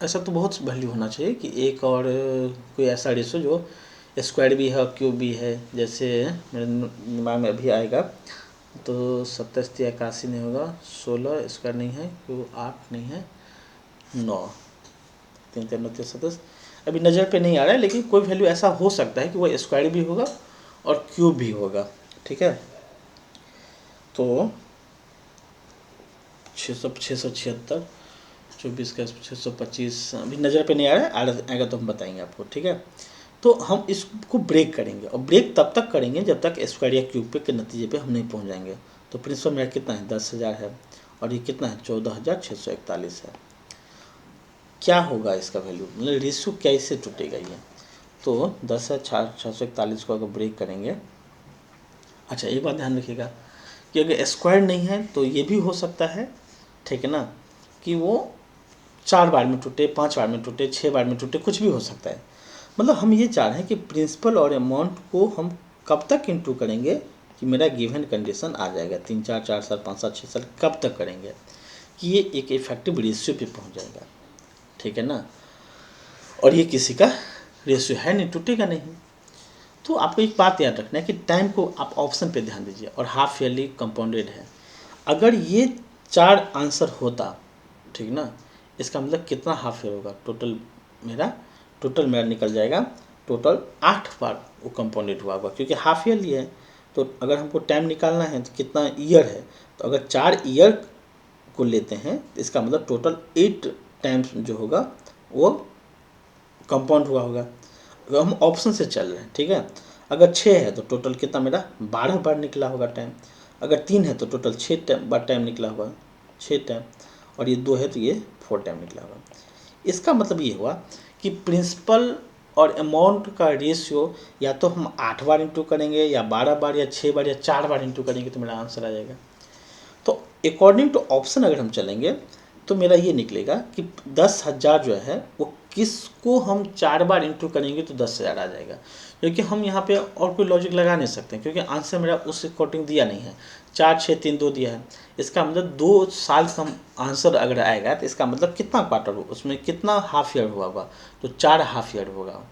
ऐसा तो बहुत वैल्यू होना चाहिए कि एक और कोई ऐसा रेशियो जो स्क्वायर भी है और क्यूब भी है, जैसे मेरे दिमाग में अभी आएगा तो 8781 नहीं होगा, 16 स्क्वायर नहीं है, क्यों 8 नहीं है, 9 3 3 9 37 अभी नज़र पे नहीं आ रहा है, लेकिन कोई वैल्यू ऐसा हो सकता है कि वो स्क्वायर भी होगा और क्यूब भी होगा, ठीक है। तो 676 24 का 625 अभी नज़र पे नहीं आ रहा है, आएगा तो हम बताएंगे आपको, ठीक है। तो हम इसको ब्रेक करेंगे, और ब्रेक तब तक करेंगे जब तक स्क्वायर या क्यूब पे के नतीजे पे हम नहीं पहुंच जाएंगे। तो प्रिंसिपल मेरा कितना है, 10,000 है, और ये कितना है, 14,641 है। क्या होगा इसका वैल्यू, मतलब रेशियो कैसे टूटेगा ये, तो 10,641 को अगर ब्रेक करेंगे, अच्छा एक बात ध्यान रखिएगा कि अगर स्क्वायर नहीं है तो ये भी हो सकता है, ठीक है ना, कि वो 4 बार में टूटे, 5 बार में टूटे, 6 बार में टूटे, कुछ भी हो सकता है। मतलब हम ये चाह रहे हैं कि प्रिंसिपल और अमाउंट को हम कब तक इंटू करेंगे कि मेरा गिवन कंडीशन आ जाएगा, 3 4 4 साल 5 साल 6 साल कब तक करेंगे कि ये एक इफेक्टिव रेशियो पे पहुंच जाएगा, ठीक है ना। और ये किसी का रेशियो है नहीं, टूटेगा नहीं। तो आपको एक बात याद रखना है कि टाइम को आप ऑप्शन पे ध्यान दीजिए, और हाफ ईयरली कंपाउंडेड है। अगर ये 4 आंसर होता, ठीक ना, इसका मतलब कितना हाफ ईयर होगा, टोटल मेरा निकल जाएगा, टोटल 8 बार वो कंपाउंडेड हुआ होगा, क्योंकि हाफ ईयरली है। तो अगर हमको टाइम निकालना है तो कितना ईयर है, तो अगर 4 ईयर को लेते हैं तो इसका मतलब टोटल 8 टाइम्स जो होगा वो कंपाउंड हुआ होगा। अगर हम ऑप्शन से चल रहे हैं, ठीक है, अगर 6 है तो टोटल कितना मेरा 12 बार निकला होगा टाइम, अगर 3 है तो टोटल 6 बार टाइम निकला होगा, 6 टाइम, और ये 2 है तो ये 4 टाइम निकला होगा। इसका मतलब ये हुआ कि प्रिंसिपल और अमाउंट का रेशियो या तो हम 8 बार इंटू करेंगे या 12 बार या 6 बार या 4 बार इंटू करेंगे तो मेरा आंसर आ जाएगा। तो अकॉर्डिंग टू ऑप्शन अगर हम चलेंगे तो मेरा ये निकलेगा कि 10,000 जो है वो किसको हम 4 बार इंटू करेंगे तो 10,000 आ जाएगा, क्योंकि हम यहाँ पे और कोई लॉजिक लगा नहीं सकते क्योंकि आंसर मेरा उस अकॉर्डिंग दिया नहीं है। 4, 6, 3, 2 दिया है, इसका मतलब 2 साल का आंसर अगर आएगा तो इसका मतलब कितना क्वार्टर हो, उसमें कितना हाफ ईयर हुआ होगा, तो 4 हाफ ईयर होगा।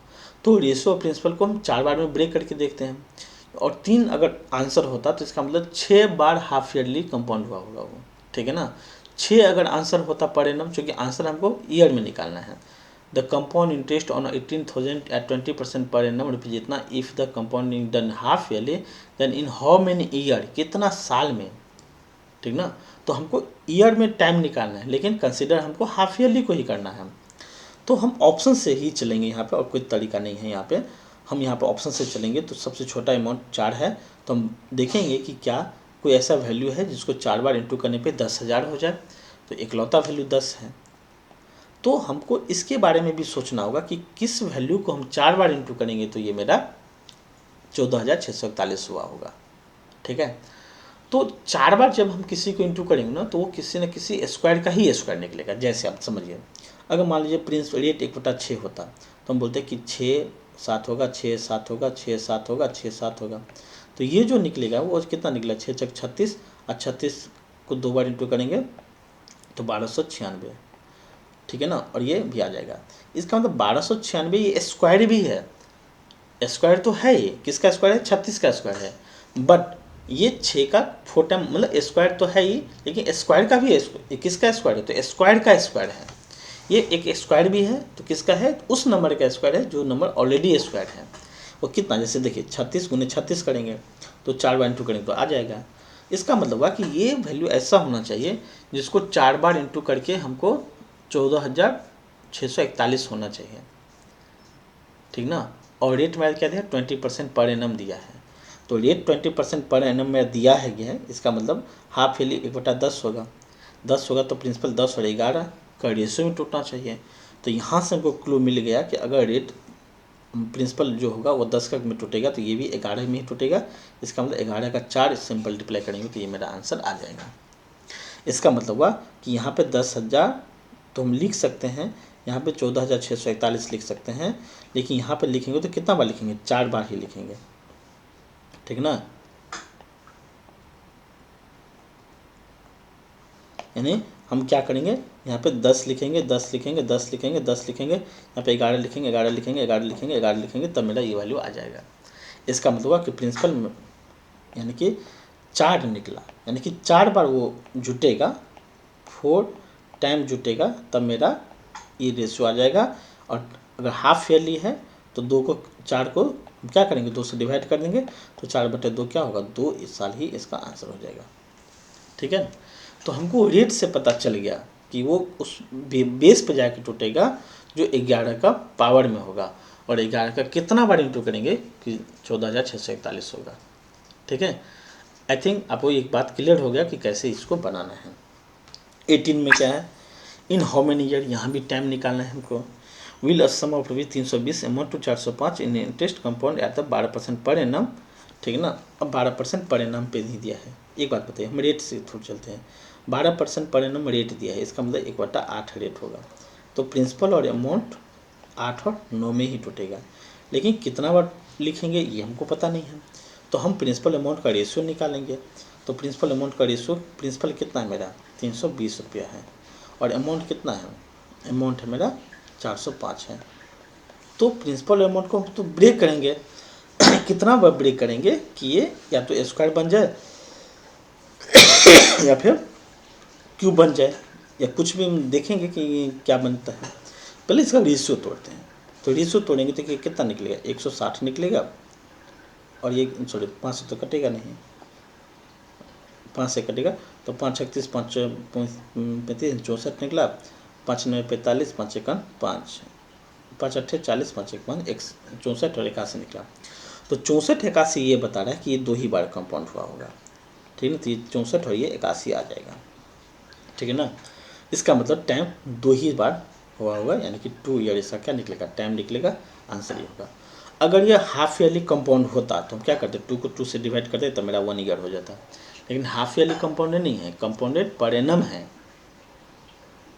तो रेशियो ऑफ प्रिंसिपल को हम 4 बार में ब्रेक करके देखते हैं, और 3 अगर आंसर होता तो इसका मतलब 6 बार हाफ ईयरली कंपाउंड हुआ होगा वो, ठीक है ना। 6 अगर आंसर होता पर एनम, चूँकि आंसर हमको ईयर में निकालना है। The compound interest on 18,000 at 20% per annum रुपये जितना, if the compounding done half yearly then in how many year, कितना साल में, ठीक ना। तो हमको ईयर में टाइम निकालना है, लेकिन कंसिडर हमको हाफ ईयरली को ही करना है। तो हम ऑप्शन से ही चलेंगे यहाँ पे, और कोई तरीका नहीं है यहाँ पे। हम यहाँ पे ऑप्शन से चलेंगे तो सबसे छोटा अमाउंट 4 है, तो हम देखेंगे कि क्या कोई ऐसा वैल्यू है जिसको 4 बार इंटू करने पे 10,000 हो जाए। तो इकलौता वैल्यू 10 है। तो हमको इसके बारे में भी सोचना होगा कि किस वैल्यू को हम 4 बार इंटू करेंगे तो ये मेरा 14,641 हुआ होगा, ठीक है। तो 4 बार जब हम किसी को इंटू करेंगे ना तो वो किसी न किसी स्क्वायर का ही स्क्वायर निकलेगा। जैसे आप समझिए, अगर मान लीजिए प्रिंस रेट 1/6 होता तो हम बोलते कि 6 7 होगा, 6 7 होगा, 6 7 होगा, 6 7 होगा। तो ये जो निकलेगा वो कितना निकला, 6 6 36, और 36 को 2 बार इंटू करेंगे तो 1296, ठीक है ना। और ये भी आ जाएगा। इसका मतलब 1296 ये स्क्वायर भी है, स्क्वायर तो है, ये किसका स्क्वायर है, 36 का स्क्वायर है। बट ये 6 का 4 टाइम मतलब स्क्वायर तो है ही, लेकिन स्क्वायर का भी है, किसका स्क्वायर है, तो स्क्वायर का स्क्वायर है। ये एक स्क्वायर भी है, तो किसका है, उस नंबर का स्क्वायर है जो नंबर ऑलरेडी स्क्वायर है। वो कितना, जैसे देखिए 36 गुने 36 करेंगे तो 4 बार इंटू करेंगे तो आ जाएगा। इसका मतलब हुआ कि ये वैल्यू ऐसा होना चाहिए जिसको 4 बार इंटू करके हमको 14,641 होना चाहिए, ठीक ना। और रेट मेरा क्या दिया, 20% पर एनम दिया है। तो रेट 20% पर एनम में दिया है ये है, इसका मतलब हाफ ईयरली 1/10 होगा। 10 होगा तो प्रिंसिपल 10 और 11 का रेशियो में टूटना चाहिए। तो यहाँ से हमको क्लू मिल गया कि अगर रेट प्रिंसिपल जो होगा वो 10 का में टूटेगा तो ये भी 11 में ही टूटेगा। इसका मतलब 11 का 4 इससे मल्टीप्लाई करेंगे तो ये मेरा आंसर आ जाएगा। इसका मतलब हुआ कि यहाँ पे 10,000 तो हम लिख सकते हैं, यहाँ पे 14,641 लिख सकते हैं, लेकिन यहाँ पे लिखेंगे तो कितना बार लिखेंगे, 4 बार ही लिखेंगे, ठीक ना। यानी हम क्या करेंगे, यहाँ पे 10 लिखेंगे, 10 लिखेंगे, 10 लिखेंगे, 10 लिखेंगे, यहाँ पे 11 लिखेंगे, 11 लिखेंगे, 11 लिखेंगे, 11 लिखेंगे, तब मेरा ये वैल्यू आ जाएगा। इसका मतलब हुआ कि प्रिंसिपल यानी कि 4 निकला, यानी कि 4 बार वो जुटेगा, 4 टाइम जुटेगा, तब मेरा ये रेशियो आ जाएगा। और अगर हाफ ईयरली है तो 2 को 4 को क्या करेंगे, 2 से डिवाइड कर देंगे तो 4/2 क्या होगा, 2 इस साल ही इसका आंसर हो जाएगा, ठीक है। तो हमको रेट से पता चल गया कि वो उस बेस पे जाके टूटेगा जो 11 का पावर में होगा, और 11 का कितना बार इंटू करेंगे कि 14,641 होगा, ठीक है। आई थिंक आपको एक बात क्लियर हो गया कि कैसे इसको बनाना है। 18 में क्या है, इन हाउ मेनी ईयर, यहाँ भी टाइम निकालना है हमको। Will a sum of rupees 320 amount to 405 in interest compound at the 12% per annum, ठीक है ना। अब 12% पर एनम पे नहीं दिया है। एक बात बताइए, हम रेट से थोड़ा चलते हैं। 12% पर एनम रेट दिया है, इसका मतलब 1/8 रेट होगा। तो प्रिंसिपल और अमाउंट 8 और 9 में ही टूटेगा, लेकिन कितना बार लिखेंगे ये हमको पता नहीं है। तो हम प्रिंसिपल अमाउंट का रेशियो निकालेंगे। तो प्रिंसिपल अमाउंट का रेशियो, प्रिंसिपल कितना है मेरा 320 रुपया है, और अमाउंट कितना है, अमाउंट है मेरा 405 है। तो प्रिंसिपल अमाउंट को हम तो ब्रेक करेंगे कितना बार ब्रेक करेंगे कि ये या तो स्क्वायर बन जाए या फिर क्यूब बन जाए, या कुछ भी हम देखेंगे कि क्या बनता है। पहले इसका रेशियो तोड़ते हैं। तो रेशियो तोड़ेंगे तो कितना निकलेगा, 160 निकलेगा, और ये सॉरी 5 से तो कटेगा नहीं, 5 से कटेगा तो 5 36 5 35 64 निकला, 5 9 45 5 1 5 5 8 40 5 1 64 और 81 निकला। तो 64 81 ये बता रहा है कि ये 2 ही बार कंपाउंड हुआ होगा, ठीक है ना। तो ये 64 और ये 81 आ जाएगा, ठीक है ना। इसका मतलब टाइम 2 ही बार हुआ होगा, यानी कि 2 ईयर इसका क्या निकलेगा, टाइम निकलेगा, आंसर ये होगा। अगर ये हाफ ईयरली कंपाउंड होता तो हम क्या करते, 2 को 2 से डिवाइड करते तो मेरा 1 ईयर हो जाता, लेकिन हाफ ईयरली कंपाउंडेड नहीं है, कंपाउंडेड पर एनम है,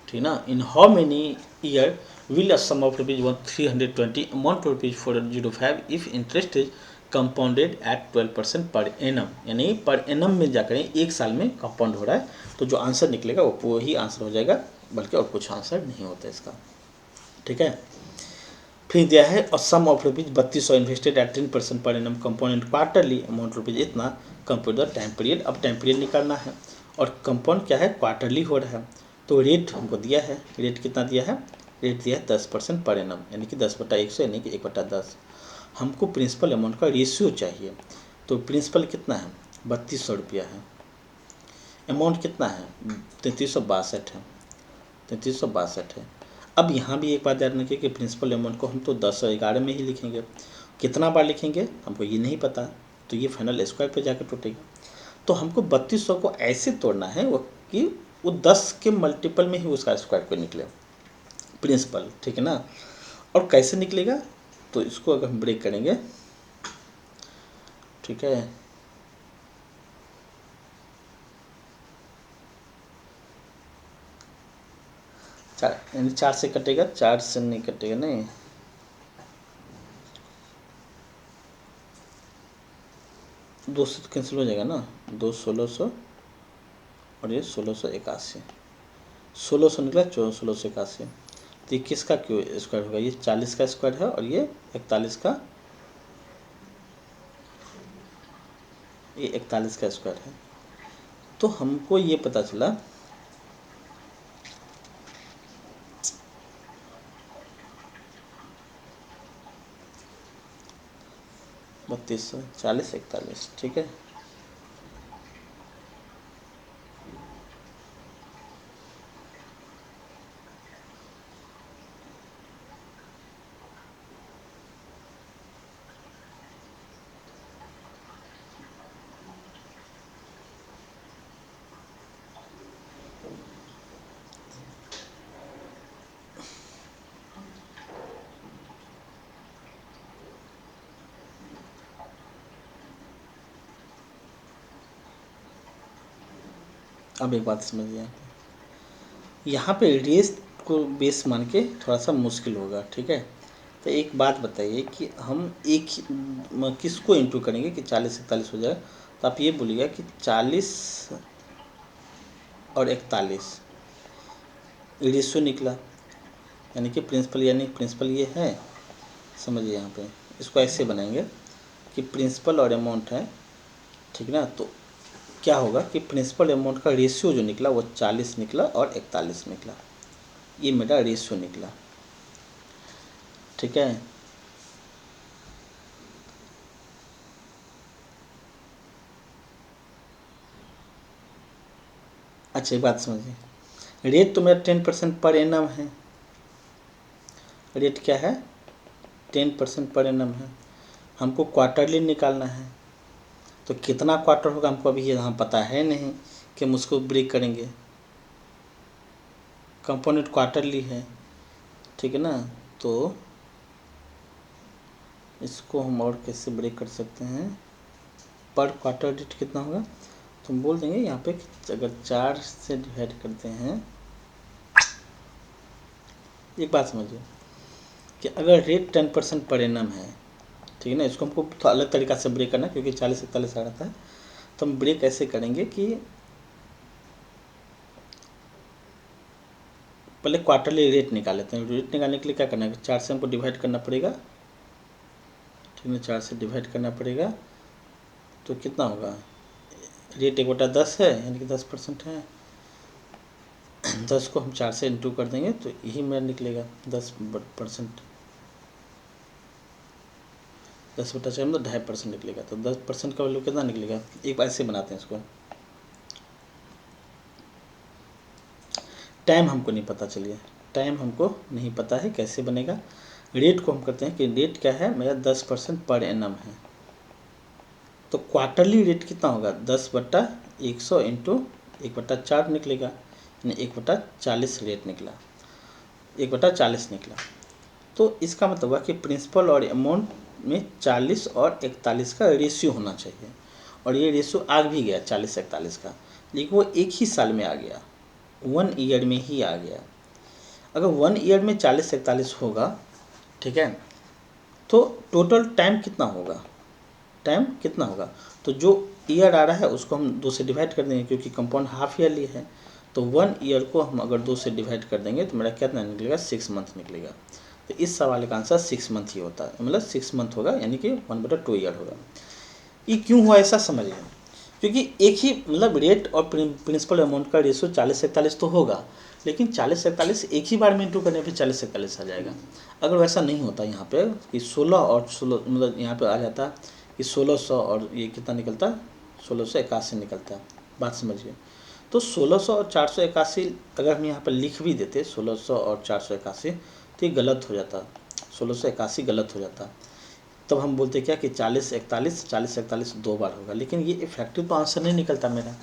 ठीक ना। In how many year will a sum of ₹320 amount to ₹405 if interest is compounded at 12% per annum, यानी पर एनम में जाकर एक साल में कंपाउंड हो रहा है, तो जो आंसर निकलेगा वो ही आंसर हो जाएगा, बल्कि और कुछ आंसर नहीं होता इसका, ठीक है। फिर दिया है और सम of ₹3200 invested at 10% per annum compound quarterly amount rupees इतना, कंप्यूट द टाइम पीरियड। अब टाइम पीरियड निकालना है और कंपाउंड क्या है, क्वार्टरली हो रहा है, तो रेट हमको दिया है, रेट कितना दिया है, रेट दिया है 10% पर एनम, यानी कि 10/100, यानी कि 1/10। हमको प्रिंसिपल अमाउंट का रेशियो चाहिए, तो प्रिंसिपल कितना है, ₹3200 है, अमाउंट कितना है, 3362 है, 3362 है। अब यहाँ भी एक बात याद रखिए कि प्रिंसिपल अमाउंट को हम तो 10 और 11 में ही लिखेंगे, कितना बार लिखेंगे हमको ये नहीं पता, तो ये फाइनल स्क्वायर पे जाकर टूटेगा। तो हमको 3200 को ऐसे तोड़ना है वो कि वो 10 के मल्टीपल में ही उसका स्क्वायर पे निकले प्रिंसिपल, ठीक है ना। और कैसे निकलेगा, तो इसको अगर हम ब्रेक करेंगे, ठीक है, यानी 4 से कटेगा, 4 से नहीं कटेगा, नहीं 2 से कैंसिल हो जाएगा ना, 2 1600 और ये 1681, 1600 निकला, 1681, तो 21 का क्यों स्क्वायर होगा, ये 40 का स्क्वायर है और ये 41 का, ये 41 का स्क्वायर है। तो हमको ये पता चला 3200 40 41, ठीक है। अब एक बात समझिए, यहाँ पे रेस को बेस मान के थोड़ा सा मुश्किल होगा, ठीक है। तो एक बात बताइए कि हम एक किसको इंटू करेंगे कि 40 41 हो जाए, तो आप ये बोलिएगा कि 40 और 41 रेशियो निकला, यानी कि प्रिंसिपल, यानी प्रिंसिपल ये है, समझिए यहाँ पे इसको ऐसे बनाएंगे कि प्रिंसिपल और अमाउंट है, ठीक ना। तो क्या होगा कि प्रिंसिपल अमाउंट का रेशियो जो निकला वो 40 निकला और 41 निकला, ये मेरा रेशियो निकला, ठीक है। अच्छा एक बात समझिए, रेट तो मेरा 10% पर एनम है, रेट क्या है, 10% पर एनम है, हमको क्वार्टरली निकालना है, तो कितना क्वार्टर होगा हमको अभी यहाँ पता है नहीं कि हम उसको ब्रेक करेंगे, कंपोनेंट क्वार्टरली है, ठीक है ना। तो इसको हम और कैसे ब्रेक कर सकते हैं, पर क्वार्टर रेट कितना होगा, तो हम बोल देंगे यहाँ पे अगर 4 से डिवाइड करते हैं, एक बात समझिए कि अगर रेट 10% पर एनम है, ठीक है ना, इसको हमको तो अलग तरीका से ब्रेक करना है क्योंकि 40 41 आ रहा है, तो हम ब्रेक ऐसे करेंगे कि पहले क्वार्टरली रेट निकाल लेते हैं। रेट निकालने के लिए क्या करना है, 4 से हमको डिवाइड करना पड़ेगा, ठीक है, 4 से डिवाइड करना पड़ेगा, तो कितना होगा, रेट 1/10 है, यानी कि 10% है, 10 को हम 4 से इंटू कर देंगे तो यही मेरा निकलेगा 10%, 10/4 मतलब 2.5% निकलेगा, तो 10% का वैल्यू कितना निकलेगा, एक बार ऐसे बनाते हैं इसको, टाइम हमको नहीं पता, चलिए टाइम हमको नहीं पता है कैसे बनेगा, रेट को हम करते हैं कि रेट क्या है मेरा 10% पर एनम है, तो क्वार्टरली रेट कितना होगा 10/100 इंटू 1/4 निकलेगा, यानी 1/40 रेट निकला। 1/40 निकला। तो इसका मतलब हुआ कि प्रिंसिपल और अमाउंट में 40 और 41 का रेशियो होना चाहिए, और ये रेशियो आ भी गया 40-41 का, लेकिन वो एक ही साल में आ गया, 1 ईयर में ही आ गया। अगर 1 ईयर में 40-41 होगा, ठीक है, तो टोटल टाइम कितना होगा, टाइम कितना होगा, तो जो ईयर आ रहा है उसको हम 2 से डिवाइड कर देंगे, क्योंकि कंपाउंड हाफ ईयरली है। तो 1 ईयर को हम अगर 2 से डिवाइड कर देंगे तो मेरा कितना निकलेगा, 6 मंथ निकलेगा। तो इस सवाल का आंसर 6 मंथ ही होता है, मतलब 6 मंथ होगा, यानी कि 1/2 ईयर होगा। ये क्यों हुआ ऐसा समझिए, क्योंकि एक ही मतलब रेट और प्रिंसिपल अमाउंट का रेशियो 40-41 तो होगा, लेकिन 40-41 एक ही बार में इंटू करने पे 40-41 आ जाएगा। अगर वैसा नहीं होता यहाँ पे कि 16 और 16, मतलब यहाँ पे आ जाता कि 1600 और ये कितना निकलता, 1681 निकलता। बात समझिए। तो 1600 और 481 अगर हम यहाँ पर लिख भी देते 1600 और 481, तो ये गलत हो जाता, 1681 गलत हो जाता। तब हम बोलते क्या कि 40-41 दो बार होगा, लेकिन ये इफेक्टिव तो आंसर नहीं निकलता मेरा,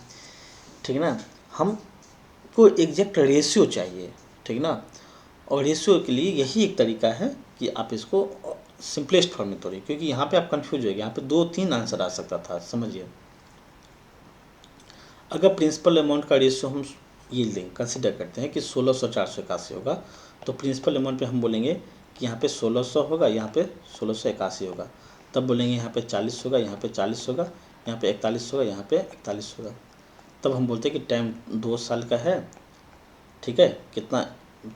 ठीक है ना। हमको एग्जैक्ट रेशियो चाहिए, ठीक है ना, और रेशियो के लिए यही एक तरीका है कि आप इसको सिंपलेस्ट फॉर्म में तोड़िए, क्योंकि यहाँ पे आप कंफ्यूज हो गए, यहाँ पे 2-3 आंसर आ सकता था, समझिए। अगर प्रिंसिपल अमाउंट का रेशियो हम ये लें, कंसिडर करते हैं कि 1600-481 होगा, तो प्रिंसिपल अमाउंट पे हम बोलेंगे कि यहाँ पे 1600 होगा, यहाँ पे 1681 होगा, तब बोलेंगे यहाँ पे 40 होगा, यहाँ पे 40 होगा, यहाँ पे 41 होगा, यहाँ पे 41 होगा। तब हम बोलते हैं कि टाइम 2 साल का है, ठीक है, कितना,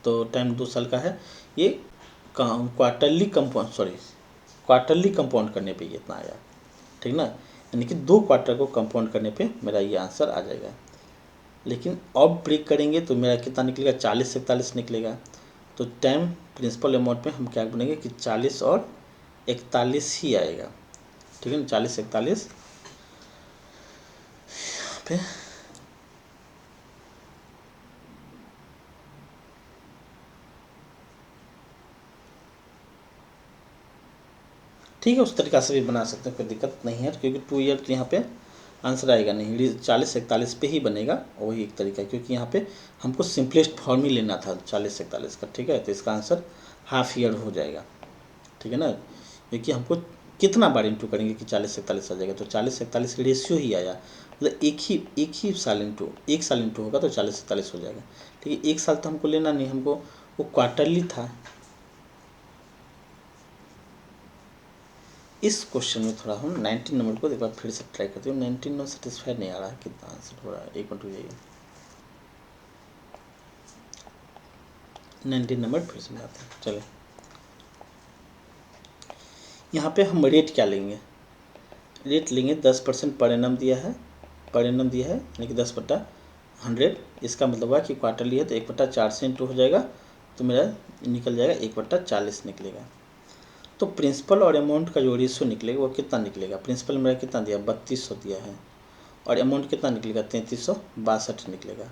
तो टाइम 2 साल का है, ये क्वार्टरली कंपाउंड करने पे कितना आया, ठीक ना, यानी कि 2 क्वार्टर को कंपाउंड करने पे मेरा ये आंसर आ जाएगा। लेकिन अब ब्रेक करेंगे तो मेरा कितना निकलेगा, 40-41 निकलेगा। तो टाइम प्रिंसिपल अमाउंट में हम क्या बनेंगे कि 40 और 41 ही आएगा, ठीक है ना, 40-41 पे। ठीक है, उस तरीका से भी बना सकते हैं, कोई दिक्कत नहीं है, क्योंकि 2 ईयर तो यहाँ पे आंसर आएगा नहीं, 40-41 पे ही बनेगा, वही एक तरीका है, क्योंकि यहाँ पे हमको सिंपलेस्ट फॉर्म ही लेना था 40-41 का, ठीक है। तो इसका आंसर हाफ ईयर हो जाएगा, ठीक है ना, क्योंकि हमको कितना बार इंटू करेंगे कि 40-41 आ जाएगा, तो 40-41 रेशियो ही आया, मतलब एक ही साल इंटू, एक साल इंटू होगा तो 40-41 हो जाएगा, ठीक है। एक साल तो हमको लेना नहीं, हमको वो क्वार्टरली था। इस क्वेश्चन में थोड़ा हम 19 नंबर को एक बार फिर से ट्राई करते हैं। 19 नंबर सेटिस्फाई नहीं आ रहा है, कितना आंसर हो रहा है, एक मिनट हो जाइए, 19 नंबर फिर से बनाते हैं। चलिए, यहाँ पे हम रेट क्या लेंगे, रेट लेंगे 10% पर एनम दिया है, पर एनम दिया है, यानी कि 10/100। इसका मतलब हुआ कि क्वार्टरली है तो 1/4 से इंटू हो जाएगा, तो मेरा निकल जाएगा 1/40 निकलेगा। तो प्रिंसिपल और अमाउंट का जो रेशियो निकलेगा वो कितना निकलेगा, प्रिंसिपल मेरा कितना दिया 3200 दिया है, और अमाउंट कितना निकलेगा 3362 निकलेगा,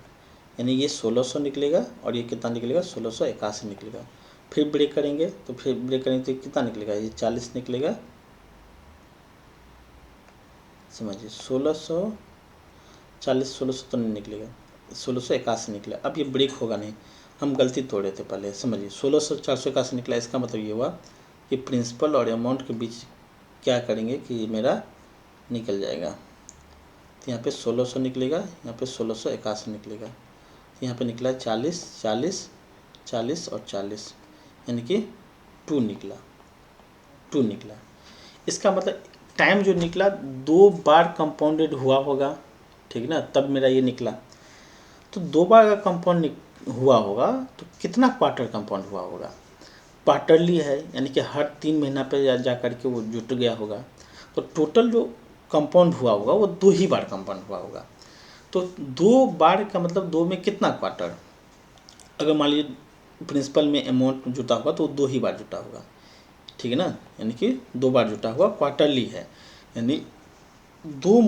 यानी ये 1600 निकलेगा, और ये कितना निकलेगा 1681 निकलेगा। फिर ब्रेक करेंगे तो कितना निकलेगा, ये 40 निकलेगा, समझिए 1640, 1600 तो नहीं निकलेगा, 1681 निकला। अब ये ब्रेक होगा नहीं, हम गलती तोड़े थे पहले, समझिए 1600-481 निकला, इसका मतलब ये हुआ कि प्रिंसिपल और अमाउंट के बीच क्या करेंगे कि मेरा निकल जाएगा, तो यहाँ पे 1600 निकलेगा, यहाँ पे 1681 निकलेगा, तो यहाँ पे निकला 40, 40, 40 और 40, यानी कि 2 निकला, 2 निकला। इसका मतलब टाइम जो निकला 2 बार कंपाउंडेड हुआ होगा, ठीक ना, तब मेरा ये निकला। तो 2 बार का कंपाउंड हुआ होगा तो कितना क्वार्टर कंपाउंड हुआ होगा, क्वार्टरली है, यानी कि हर 3 महीना पे जा करके वो जुट गया होगा, तो टोटल जो कंपाउंड हुआ होगा वो 2 ही बार कंपाउंड हुआ होगा। तो 2 बार का मतलब 2 में कितना क्वार्टर, अगर मान लीजिए प्रिंसिपल में अमाउंट जुटा होगा तो 2 ही बार जुटा होगा, ठीक है ना, यानी कि 2 बार जुटा हुआ क्वार्टरली है, यानी 2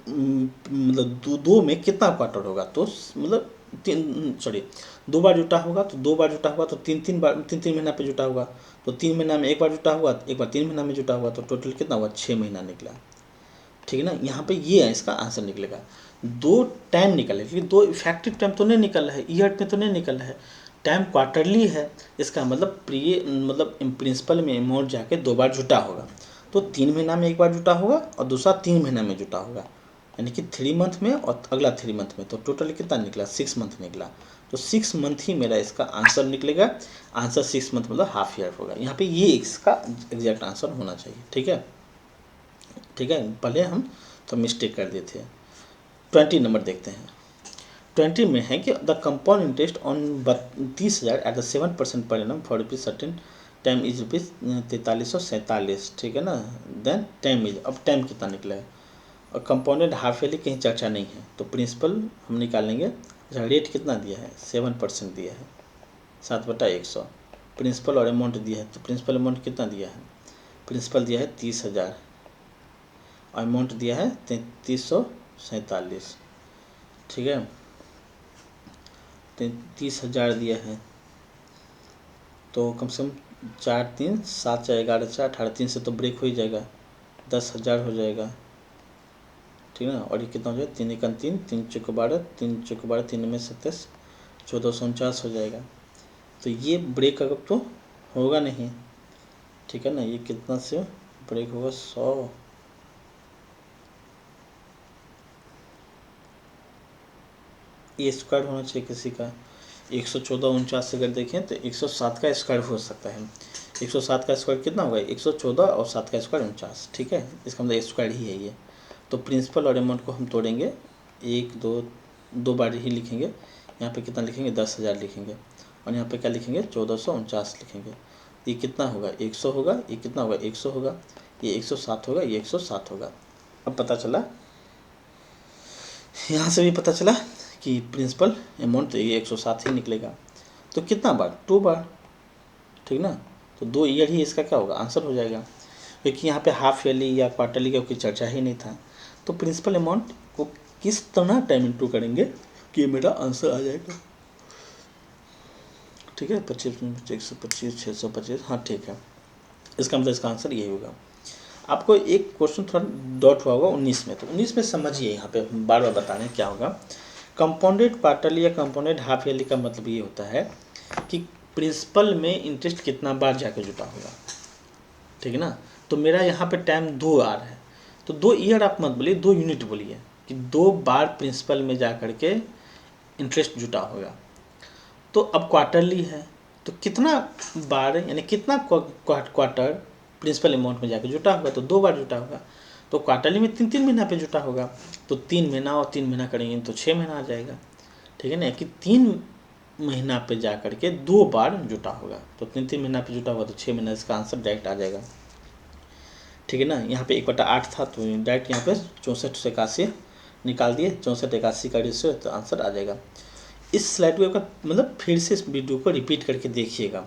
मतलब 2 में कितना क्वार्टर होगा, तो मतलब 2 बार जुटा होगा, तो 2 बार जुटा होगा तो 3 महीना पे जुटा होगा, तो 3 महीना में एक बार जुटा हुआ, एक बार 3 महीना में जुटा हुआ, तो टोटल कितना हुआ 6 महीना निकला, ठीक है ना। यहाँ पे ये है, इसका आंसर निकलेगा। 2 टाइम निकल है, क्योंकि 2 इफेक्टिव टाइम तो नहीं निकल रहा है, ईयर में तो नहीं निकल रहा है, टाइम क्वार्टरली है, इसका मतलब प्रिंसिपल में अमाउंट जाके 2 बार जुटा होगा। तो 3 महीना में एक बार जुटा होगा और दूसरा 3 महीना में जुटा होगा, यानी कि 3 मंथ में और अगला 3 मंथ में। तो टोटल कितना निकला? 6 मंथ निकला। तो 6 मंथ ही मेरा इसका आंसर निकलेगा। आंसर 6 मंथ मतलब हाफ ईयर होगा। यहाँ पे ये इसका एग्जैक्ट आंसर होना चाहिए। ठीक है, ठीक है। पहले हम तो मिस्टेक कर दिए थे। 20 नंबर देखते हैं। 20 में है कि the compound interest on 30,000 at the 7% पर annum for rupees certain time is rupees 4347। ठीक है ना। देन टाइम इज, अब टाइम कितना निकला है और कंपाउंडेड हाफ ईयरली कहीं चर्चा नहीं है। तो प्रिंसिपल हम निकालेंगे। अच्छा, रेट कितना दिया है? 7% दिया है, 7/100। प्रिंसिपल और अमाउंट दिया है, तो प्रिंसिपल अमाउंट कितना दिया है? प्रिंसिपल दिया है 30,000 और अमाउंट दिया है 3347। ठीक है, 33,000 दिया है, तो कम से कम 4 3 7 4 11 4 18, 3 से तो ब्रेक हो ही जाएगा, 10,000 हो जाएगा। ठीक है ना। और ये कितना हो जाएगा? 3 1 3, 3 चौक 12, 3 चौक 12, 3 में 27, 1449 हो जाएगा। तो ये ब्रेक अगर तो होगा नहीं। ठीक है ना। ये कितना से ब्रेक होगा? 100। ये स्क्वायर होना चाहिए किसी का। 11449 से अगर देखें तो 107 का स्क्वायर हो सकता है। 107 का स्क्वायर कितना होगा? 114 और 7 का स्क्वायर 49। ठीक है, इसका मतलब स्क्वायर ही है ये। तो प्रिंसिपल और अमाउंट को हम तोड़ेंगे, 1 2 2 बार ही लिखेंगे। यहाँ पे कितना लिखेंगे? 10,000 लिखेंगे और यहाँ पे क्या लिखेंगे? 1449 लिखेंगे। ये कितना होगा? 100 होगा। ये कितना होगा? 100 होगा। ये 107 होगा, ये 107 होगा। अब पता चला, यहाँ से भी पता चला कि प्रिंसिपल अमाउंट तो ये 107 ही निकलेगा। तो कितना बार? 2 बार। ठीक ना। तो 2 ईयर ही इसका क्या होगा? आंसर हो जाएगा, क्योंकि यहाँ पे हाफ ईयरली या क्वार्टरली का कोई चर्चा ही नहीं था। तो प्रिंसिपल अमाउंट को किस तरह टाइम इंटू करेंगे कि मेरा आंसर आ जाएगा। ठीक है, 25 125 625। हाँ ठीक है, इसका मतलब इसका आंसर यही होगा। आपको एक क्वेश्चन थोड़ा डॉट हुआ होगा 19 में, तो 19 में समझिए, यहाँ पे बार बार बता रहे हैं क्या होगा। कंपाउंडेड क्वार्टरली या कंपाउंडेड हाफ ईयरली का मतलब ये होता है कि प्रिंसिपल में इंटरेस्ट कितना बार जाके जुटा होगा। ठीक है ना। तो मेरा यहाँ पे टाइम 2 आ रहा है, तो 2 ईयर आप मत बोलिए, 2 यूनिट बोलिए कि 2 बार प्रिंसिपल में जा करके इंटरेस्ट जुटा होगा। तो अब क्वार्टरली है, तो कितना बार यानी कितना क्वार्टर प्रिंसिपल अमाउंट में जाके जुटा होगा? तो 2 बार जुटा होगा। तो क्वार्टरली में 3 3 महीना पे जुटा होगा, तो 3 महीना और 3 महीना करेंगे तो 6 महीना आ जाएगा। ठीक है ना, कि 3 महीना पे जा करके 2 बार जुटा होगा। तो 3 3 महीना पे जुटा होगा तो 6 महीना, इसका आंसर डायरेक्ट आ जाएगा। ठीक है ना। यहाँ पे 1/8 था, तो डायरेक्ट यहाँ पे 64 से 81 निकाल दिए, 64 81 का रेशियो, तो आंसर आ जाएगा। इस स्लाइड को का मतलब फिर से इस वीडियो को रिपीट करके देखिएगा,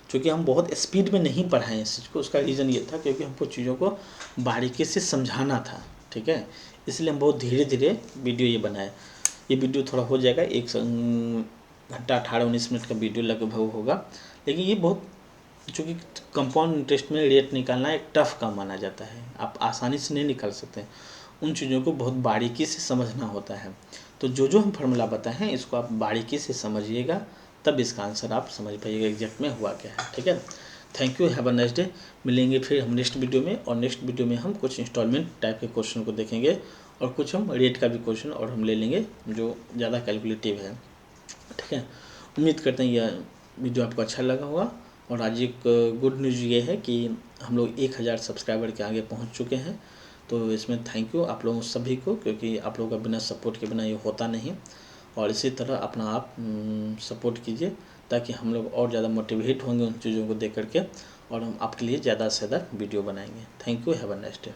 क्योंकि हम बहुत स्पीड में नहीं पढ़ाएं इस चीज़ को। उसका रीज़न ये था क्योंकि हमको चीज़ों को बारीकी से समझाना था। ठीक है, इसलिए हम बहुत धीरे धीरे वीडियो ये बनाए। ये वीडियो थोड़ा हो जाएगा, 1 घंटा 18-19 मिनट का वीडियो लगभग होगा, लेकिन ये बहुत, चूँकि कंपाउंड इंटरेस्ट में रेट निकालना एक टफ काम माना जाता है, आप आसानी से नहीं निकाल सकते। उन चीज़ों को बहुत बारीकी से समझना होता है। तो जो जो हम फार्मूला बताए हैं इसको आप बारीकी से समझिएगा, तब इसका आंसर आप समझ पाइएगा एग्जैक्ट में हुआ क्या है। ठीक है, thank you, have a nice day. मिलेंगे फिर हम नेक्स्ट वीडियो में, और नेक्स्ट वीडियो में हम कुछ इंस्टॉलमेंट टाइप के क्वेश्चन को देखेंगे और कुछ हम रेट का भी क्वेश्चन और हम ले लेंगे जो ज़्यादा कैलकुलेटिव है। ठीक है, उम्मीद करते हैं यह वीडियो आपको अच्छा लगा होगा। और आज एक गुड न्यूज़ ये है कि हम लोग 1000 सब्सक्राइबर के आगे पहुंच चुके हैं। तो इसमें थैंक यू आप लोगों सभी को, क्योंकि आप लोगों का बिना सपोर्ट के बिना ये होता नहीं। और इसी तरह अपना आप सपोर्ट कीजिए, ताकि हम लोग और ज़्यादा मोटिवेट होंगे उन चीज़ों को देख करके, और हम आपके लिए ज़्यादा से ज़्यादा वीडियो बनाएंगे। Thank you, have a nice day.